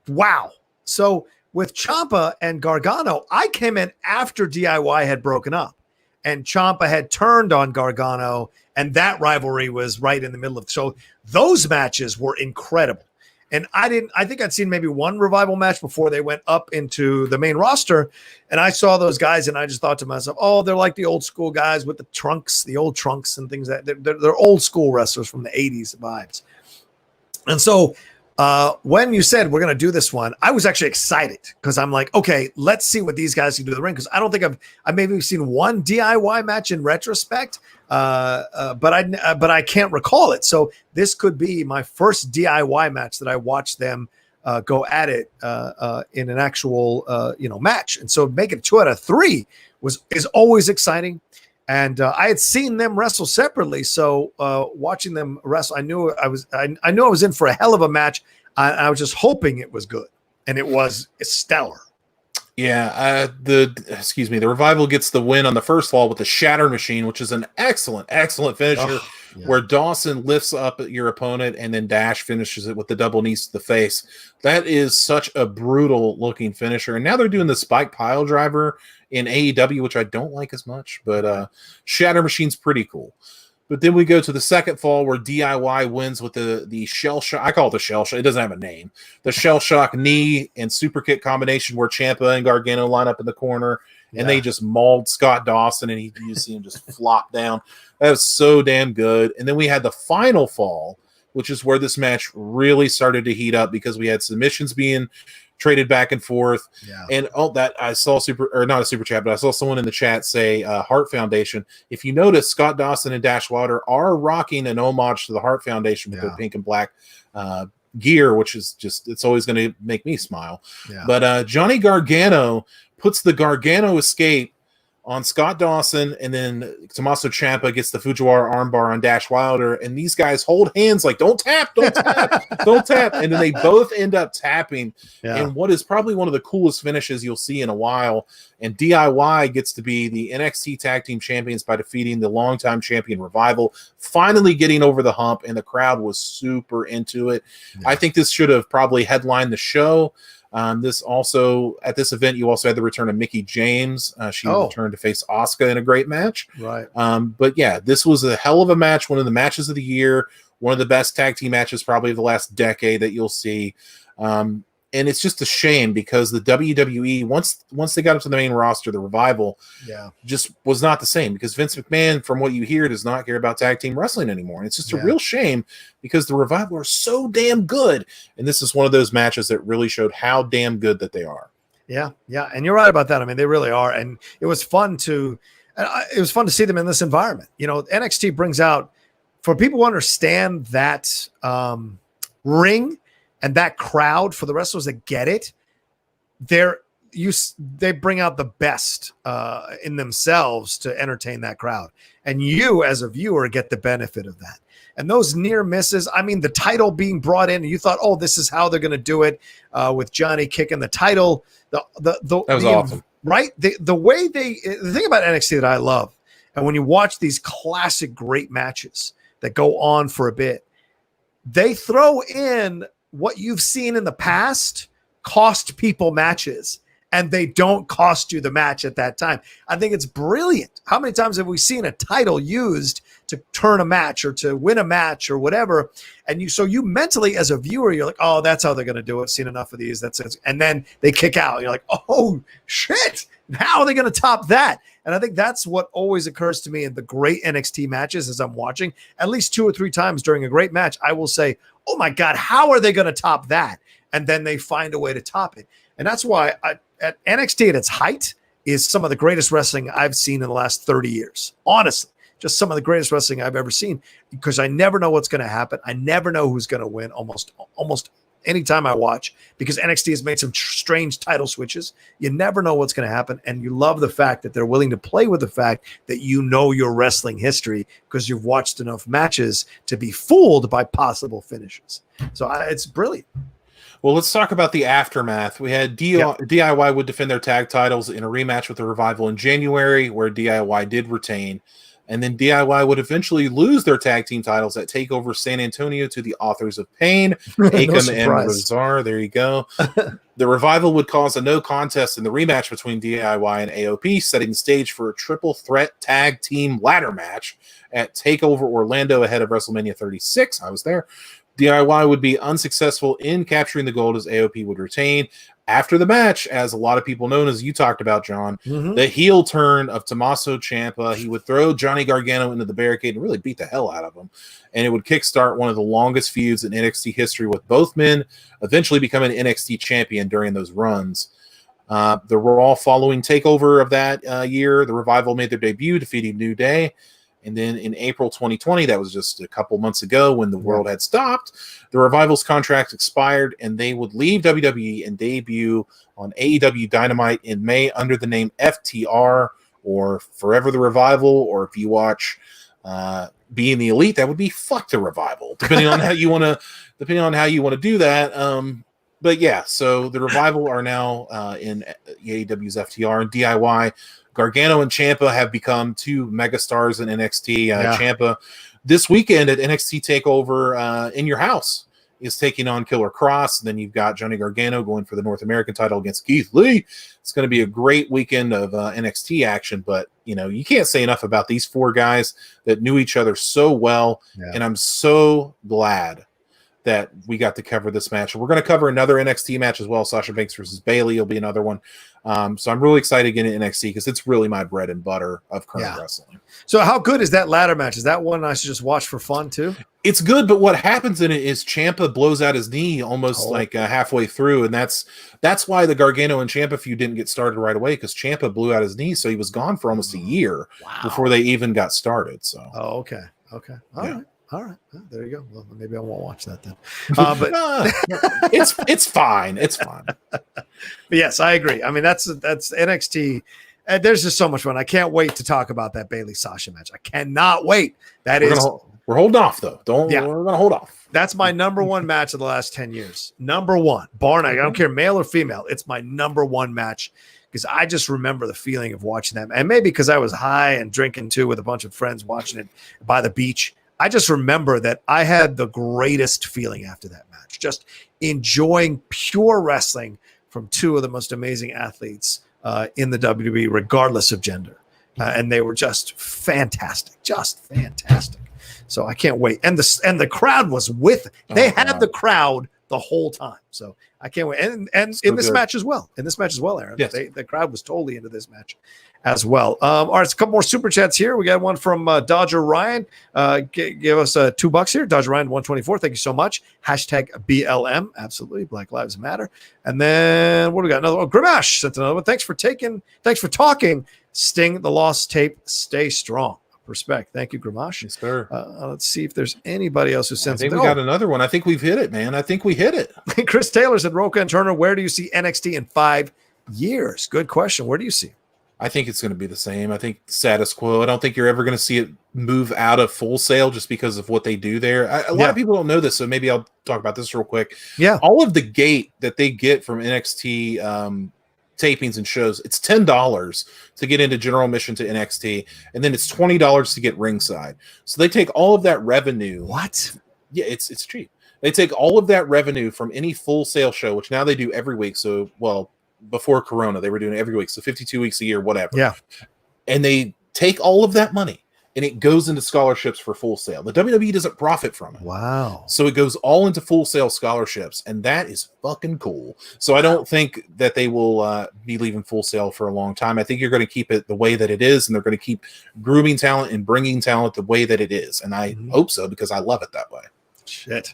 Wow. So with Ciampa and Gargano, I came in after DIY had broken up and Ciampa had turned on Gargano, and that rivalry was right in the middle of. So those matches were incredible. And I think I'd seen maybe one Revival match before they went up into the main roster. And I saw those guys and I just thought to myself, oh, they're like the old school guys with the old trunks and things they're old school wrestlers from the 80s vibes. And so when you said we're going to do this one, I was actually excited because I'm like, okay, let's see what these guys can do in the ring. Because I don't think I've maybe seen one DIY match in retrospect, but I can't recall it. So this could be my first DIY match that I watched them go at it in an actual match. And so making 2 out of 3 is always exciting. And I had seen them wrestle separately, so watching them wrestle, I knew I was in for a hell of a match. I was just hoping it was good, and it was stellar. Yeah, the Revival gets the win on the first fall with the Shatter Machine, which is an excellent finisher, where Dawson lifts up your opponent and then Dash finishes it with the double knees to the face. That is such a brutal looking finisher. And now they're doing the Spike Pile Driver in AEW, which I don't like as much, but Shatter Machine's pretty cool. But then we go to the second fall where DIY wins with the shell shock. I call it the shell shock. It doesn't have a name. The shell shock knee and super kick combination where Ciampa and Gargano line up in the corner and they just mauled Scott Dawson and you see him just flop down. That was so damn good. And then we had the final fall, which is where this match really started to heat up because we had submissions being traded back and forth. Yeah. And that I saw not a super chat, but I saw someone in the chat say Hart Foundation. If you notice, Scott Dawson and Dash Wilder are rocking an homage to the Hart Foundation with their pink and black gear, which is just, it's always going to make me smile. Yeah. But Johnny Gargano puts the Gargano escape on Scott Dawson, and then Tommaso Ciampa gets the Fujiwara armbar on Dash Wilder, and these guys hold hands like, don't tap, don't tap, and then they both end up tapping. And what is probably one of the coolest finishes you'll see in a while, and DIY gets to be the NXT Tag Team Champions by defeating the longtime champion Revival, finally getting over the hump, and the crowd was super into it. I think this should have probably headlined the show. This also, at this event, you also had the return of Mickie James. She returned to face Asuka in a great match. Right. But yeah, this was a hell of a match, one of the matches of the year, one of the best tag team matches probably of the last decade that you'll see. And it's just a shame because the WWE, once they got up to the main roster, the Revival just was not the same, because Vince McMahon, from what you hear, does not care about tag team wrestling anymore. And it's just a real shame because the Revival are so damn good. And this is one of those matches that really showed how damn good that they are. Yeah. Yeah. And you're right about that. I mean, they really are. And it was fun to see them in this environment. You know, NXT brings out, for people who understand that ring and that crowd, for the wrestlers that get it, they bring out the best in themselves to entertain that crowd. And you, as a viewer, get the benefit of that. And those near misses, I mean, the title being brought in, and you thought, oh, this is how they're going to do it with Johnny kicking the title. That was awesome. Right? The thing about NXT that I love, and when you watch these classic great matches that go on for a bit, they throw in what you've seen in the past cost people matches, and they don't cost you the match at that time. I think it's brilliant. How many times have we seen a title used to turn a match or to win a match or whatever? And you mentally, as a viewer, you're like, oh, that's how they're going to do it. Seen enough of these. That's it. And then they kick out. You're like, oh shit. How are they going to top that? And I think that's what always occurs to me in the great NXT matches as I'm watching. At least 2 or 3 times during a great match, I will say, oh my God, how are they going to top that? And then they find a way to top it. And that's why at NXT at its height is some of the greatest wrestling I've seen in the last 30 years. Honestly, just some of the greatest wrestling I've ever seen, because I never know what's going to happen. I never know who's going to win almost anytime I watch, because NXT has made some strange title switches. You never know what's going to happen. And you love the fact that they're willing to play with the fact that you know your wrestling history because you've watched enough matches to be fooled by possible finishes. So it's brilliant. Well, let's talk about the aftermath. We had DIY would defend their tag titles in a rematch with the Revival in January, where DIY did retain. And then DIY would eventually lose their tag team titles at TakeOver San Antonio to the Authors of Pain, Akam and Razar. There you go. The Revival would cause a no contest in the rematch between DIY and AOP, setting the stage for a triple threat tag team ladder match at TakeOver Orlando ahead of WrestleMania 36. I was there. DIY would be unsuccessful in capturing the gold as AOP would retain. After the match, as a lot of people know, as you talked about, John, the heel turn of Tommaso Ciampa, he would throw Johnny Gargano into the barricade and really beat the hell out of him. And it would kickstart one of the longest feuds in NXT history, with both men eventually becoming NXT champion during those runs. The Raw following TakeOver of that year, the Revival made their debut, defeating New Day. And then in April 2020, that was just a couple months ago when the world had stopped, the Revival's contract expired and they would leave WWE and debut on AEW Dynamite in May under the name FTR, or Forever the Revival, or if you watch Being the Elite, that would be Fuck the Revival, depending on how you want to do that. But yeah, so the Revival are now in AEW's FTR, and DIY. Gargano and Ciampa have become 2 megastars in NXT. Ciampa this weekend at NXT TakeOver in your house is taking on Killer Cross. And then you've got Johnny Gargano going for the North American title against Keith Lee. It's going to be a great weekend of NXT action. But, you can't say enough about these 4 guys that knew each other so well. Yeah. And I'm so glad that we got to cover this match. We're going to cover another NXT match as well. Sasha Banks versus Bayley will be another one. So I'm really excited to get into NXT because it's really my bread and butter of current wrestling. So how good is that ladder match? Is that one I should just watch for fun too? It's good, but what happens in it is Ciampa blows out his knee almost halfway through, and that's why the Gargano and Ciampa feud didn't get started right away, because Ciampa blew out his knee, so he was gone for almost a year before they even got started. So okay. All right. There you go. Well, maybe I won't watch that then. But it's fine. It's fine. But yes, I agree. I mean, that's NXT. There's just so much fun. I can't wait to talk about that Bayley Sasha match. I cannot wait. We're holding off though. We're gonna hold off. That's my number one match of the last 10 years. Number one, bar none. I don't care, male or female. It's my number one match because I just remember the feeling of watching that. And maybe because I was high and drinking too with a bunch of friends watching it by the beach. I just remember that I had the greatest feeling after that match, just enjoying pure wrestling from two of the most amazing athletes in the WWE, regardless of gender. And they were just fantastic. So I can't wait. And the crowd was with it. They had the crowd the whole time. So I can't wait. And in this match as well. Aaron. Yes. The crowd was totally into this match as well. All right, it's a couple more super chats here. We got one from Dodger Ryan. Give us $2 here. Dodger Ryan 124. Thank you so much. Hashtag BLM. Absolutely. Black Lives Matter. And then what do we got? Another one. Grimash sent another one. Thanks for talking. Sting, the lost tape. Stay strong. Respect. Thank you, Grimash. Yes, sir. Let's see if there's anybody else who sends it. I think we got another one. I think we've hit it, man. I think we hit it. Chris Taylor said, Rocha and Turner, where do you see NXT in 5 years? Good question. Where do you see? I think it's going to be the same. I think status quo. I don't think you're ever going to see it move out of Full Sail just because of what they do there. A lot of people don't know this, so maybe I'll talk about this real quick. Yeah. All of the gate that they get from NXT tapings and shows, it's $10 to get into general admission to NXT, and then it's $20 to get ringside. So they take all of that revenue. What? Yeah, it's cheap. They take all of that revenue from any Full Sail show, which now they do every week. So, before Corona, they were doing it every week. So 52 weeks a year, whatever. Yeah. And they take all of that money and it goes into scholarships for Full Sail. The WWE doesn't profit from it. Wow. So it goes all into Full Sail scholarships, and that is fucking cool. So I don't think that they will be leaving Full Sail for a long time. I think you're going to keep it the way that it is, and they're going to keep grooming talent and bringing talent the way that it is. And I hope so, because I love it that way. Shit.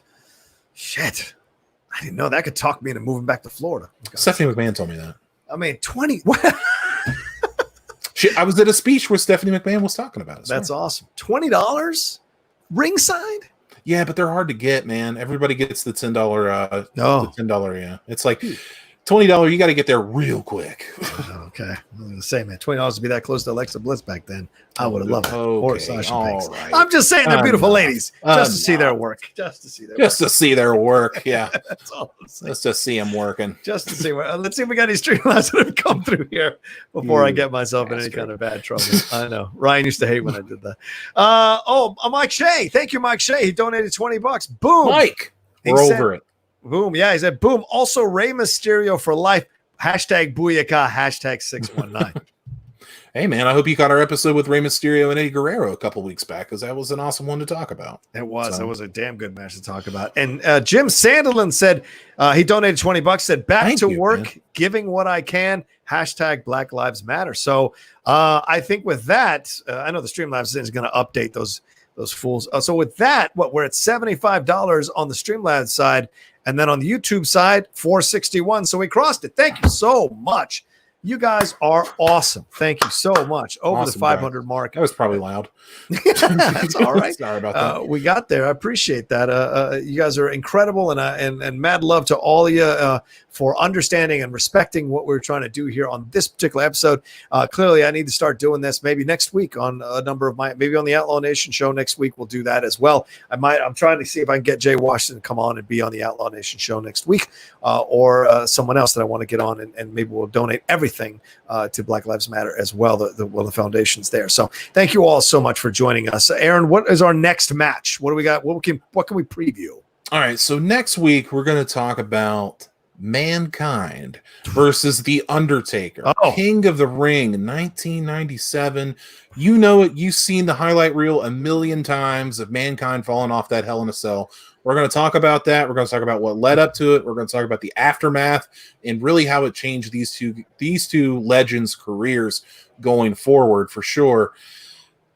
I didn't know that could talk me into moving back to Florida. Stephanie McMahon told me that. I mean, 20. I was at a speech where Stephanie McMahon was talking about it. That's awesome. $20 ringside? Yeah, but they're hard to get, man. Everybody gets the $10. The $10, yeah. It's like $20. You got to get there real quick. Okay, I was gonna say, man, $20 to be that close to Alexa Bliss back then, I would have loved it. Or Sasha Banks. Right. I'm just saying, they're beautiful ladies. Just to see their work. Just to see their work. Yeah. That's all I'm saying. Let's just see them working. Just to see let's see if we got any streamlines that have come through here before I get myself in any kind of bad trouble. I know Ryan used to hate when I did that. Mike Shea. Thank you, Mike Shea. He donated $20. Boom. Mike. We're over it. Boom. Yeah, he said, boom. Also, Rey Mysterio for life. Hashtag Booyaka. Hashtag 619. Hey, man, I hope you got our episode with Rey Mysterio and Eddie Guerrero a couple weeks back, because that was an awesome one to talk about. It was. It was a damn good match to talk about. And Jim Sandelin said he donated $20, said, back to work, man. Giving what I can. Hashtag Black Lives Matter. So I think with that, I know the Streamlabs is going to update those fools. So with that, we're at $75 on the Streamlabs side. And then on the YouTube side, $461. So we crossed it. Thank you so much. You guys are awesome. Thank you so much. Over awesome, the 500 guy. Mark. That was probably loud. That's all right. Sorry about that. We got there. I appreciate that. You guys are incredible, and mad love to all of you for understanding and respecting what we're trying to do here on this particular episode. Clearly, I need to start doing this maybe next week on a number of maybe on the Outlaw Nation show next week. We'll do that as well. I'm trying to see if I can get Jay Washington to come on and be on the Outlaw Nation show next week, or someone else that I want to get on, and maybe we'll donate everything to Black Lives Matter as well. The foundation's there. So thank you all so much for joining us. Aaron, what is our next match? What do we got? What can we preview? All right. So next week we're going to talk about Mankind versus The Undertaker, King of the Ring, 1997. You know it. You've seen the highlight reel a million times of Mankind falling off that Hell in a Cell. We're going to talk about that. We're going to talk about what led up to it. We're going to talk about the aftermath and really how it changed these two legends' careers going forward for sure.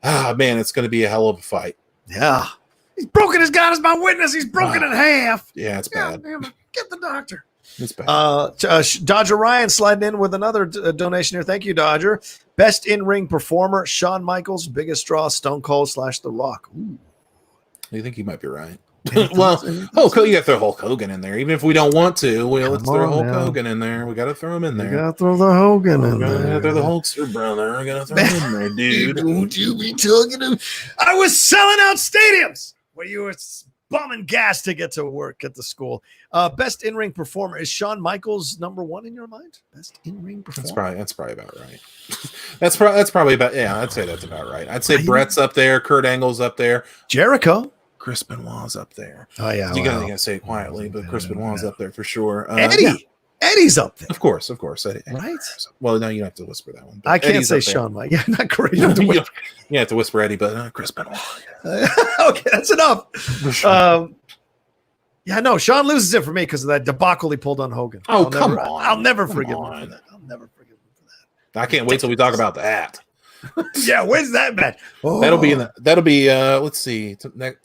Ah, man, it's going to be a hell of a fight. Yeah. He's broken his God as my witness. He's broken in half. Yeah, it's bad. Get the doctor. It's bad. Dodger Ryan sliding in with another donation here. Thank you, Dodger. Best in-ring performer, Shawn Michaels. Biggest draw, Stone Cold / The Rock. Ooh. You think he might be right? Well, you got to throw Hulk Hogan in there. Even if we don't want to, let's throw Hulk Hogan in there. We got to throw him in there. You got to throw the Hogan in there. Got to throw the Hulkster brother. We got to throw him in there, dude. Don't you be talking to me. I was selling out stadiums where you were bumming gas to get to work at the school. Best in-ring performer, is Shawn Michaels number one in your mind? Best in-ring performer. That's probably about right. that's probably about, yeah, I'd say that's about right. I'd say Brett's up there, Kurt Angle's up there, Jericho, Chris Benoit's up there. Oh yeah, you gotta say it quietly, but Chris Benoit's up there for sure. Eddie's up there. Of course, Eddie. Right. Well, no, you have to whisper that one. I can't Eddie's say Shawn Mike. Yeah, not great. You have to whisper Eddie, but Chris Benoit. Okay, that's enough. Yeah, no, Shawn loses it for me because of that debacle he pulled on Hogan. Come on. I'll never forgive him for that. I'll never forgive him for that. I can't wait till we talk about that. Yeah, when's that match? Oh. That'll be let's see.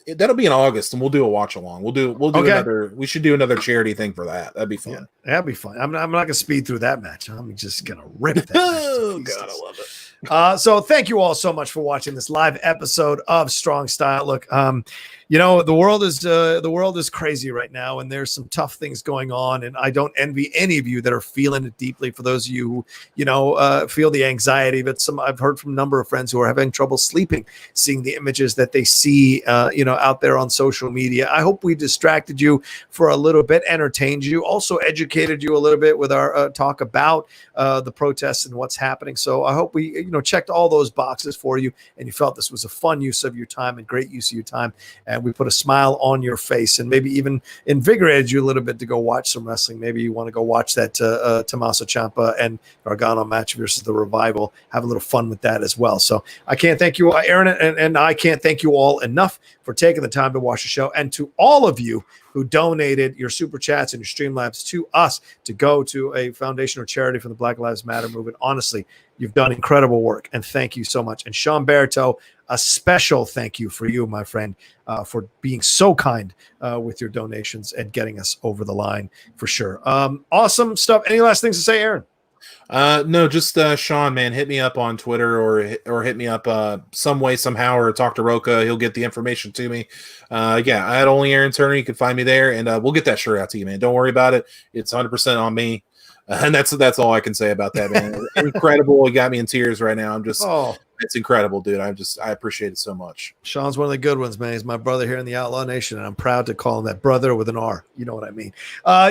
That'll be in August, and we'll do a watch along. We'll do another. We should do another charity thing for that. That'd be fun. Yeah, that'd be fun. I'm not gonna speed through that match. I'm just gonna rip that. Oh God, I love it. So thank you all so much for watching this live episode of Strong Style. Look, the world is crazy right now, and there's some tough things going on, and I don't envy any of you that are feeling it deeply. For those of you who, feel the anxiety, but I've heard from a number of friends who are having trouble sleeping, seeing the images that they see, out there on social media. I hope we distracted you for a little bit, entertained you, also educated you a little bit with our talk about the protests and what's happening. So I hope we, checked all those boxes for you, and you felt this was a fun use of your time and great use of your time. And we put a smile on your face and maybe even invigorated you a little bit to go watch some wrestling. Maybe you want to go watch that Tommaso Ciampa and Gargano match versus the Revival. Have a little fun with that as well. So I can't thank you, Aaron, and I can't thank you all enough for taking the time to watch the show. And to all of you who donated your super chats and your Streamlabs to us to go to a foundation or charity for the Black Lives Matter movement. Honestly, you've done incredible work, and thank you so much. And Sean Berto, a special thank you for you, my friend, for being so kind with your donations and getting us over the line for sure. Awesome stuff. Any last things to say, Aaron? No, just Sean, man, hit me up on Twitter or hit me up some way, somehow, or talk to Rocha. He'll get the information to me. Yeah, I had only Aaron Turner. You can find me there, and we'll get that shirt out to you, man. Don't worry about it. It's 100% on me. And that's all I can say about that, man. Incredible. You got me in tears right now. I'm just, it's incredible, dude. I appreciate it so much. Sean's one of the good ones, man. He's my brother here in the Outlaw Nation, and I'm proud to call him that, brother with an R. You know what I mean?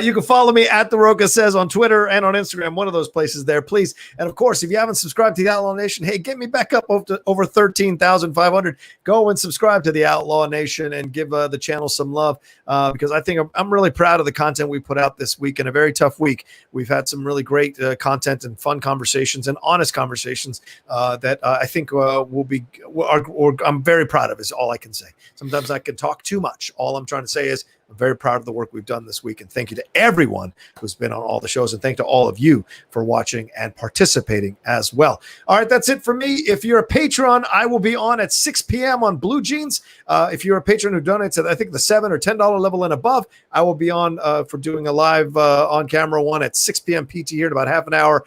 You can follow me at The Rocha Says on Twitter and on Instagram, one of those places there, please. And of course, if you haven't subscribed to the Outlaw Nation, hey, get me back up over 13,500. Go and subscribe to the Outlaw Nation and give the channel some love because I think I'm really proud of the content we put out this week. In a very tough week, we've had some really great content and fun conversations and honest conversations that I think I'm very proud of, is all I can say. Sometimes I can talk too much. All I'm trying to say is I'm very proud of the work we've done this week. And thank you to everyone who's been on all the shows. And thank to all of you for watching and participating as well. All right, that's it for me. If you're a patron, I will be on at 6 p.m. on Blue Jeans. If you're a patron who donates at, I think, the $7 or $10 level and above, I will be on for doing a live on-camera one at 6 p.m. PT here in about half an hour.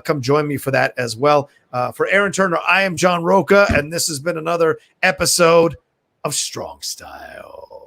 Come join me for that as well. For Aaron Turner, I am John Rocha, and this has been another episode of Strong Style.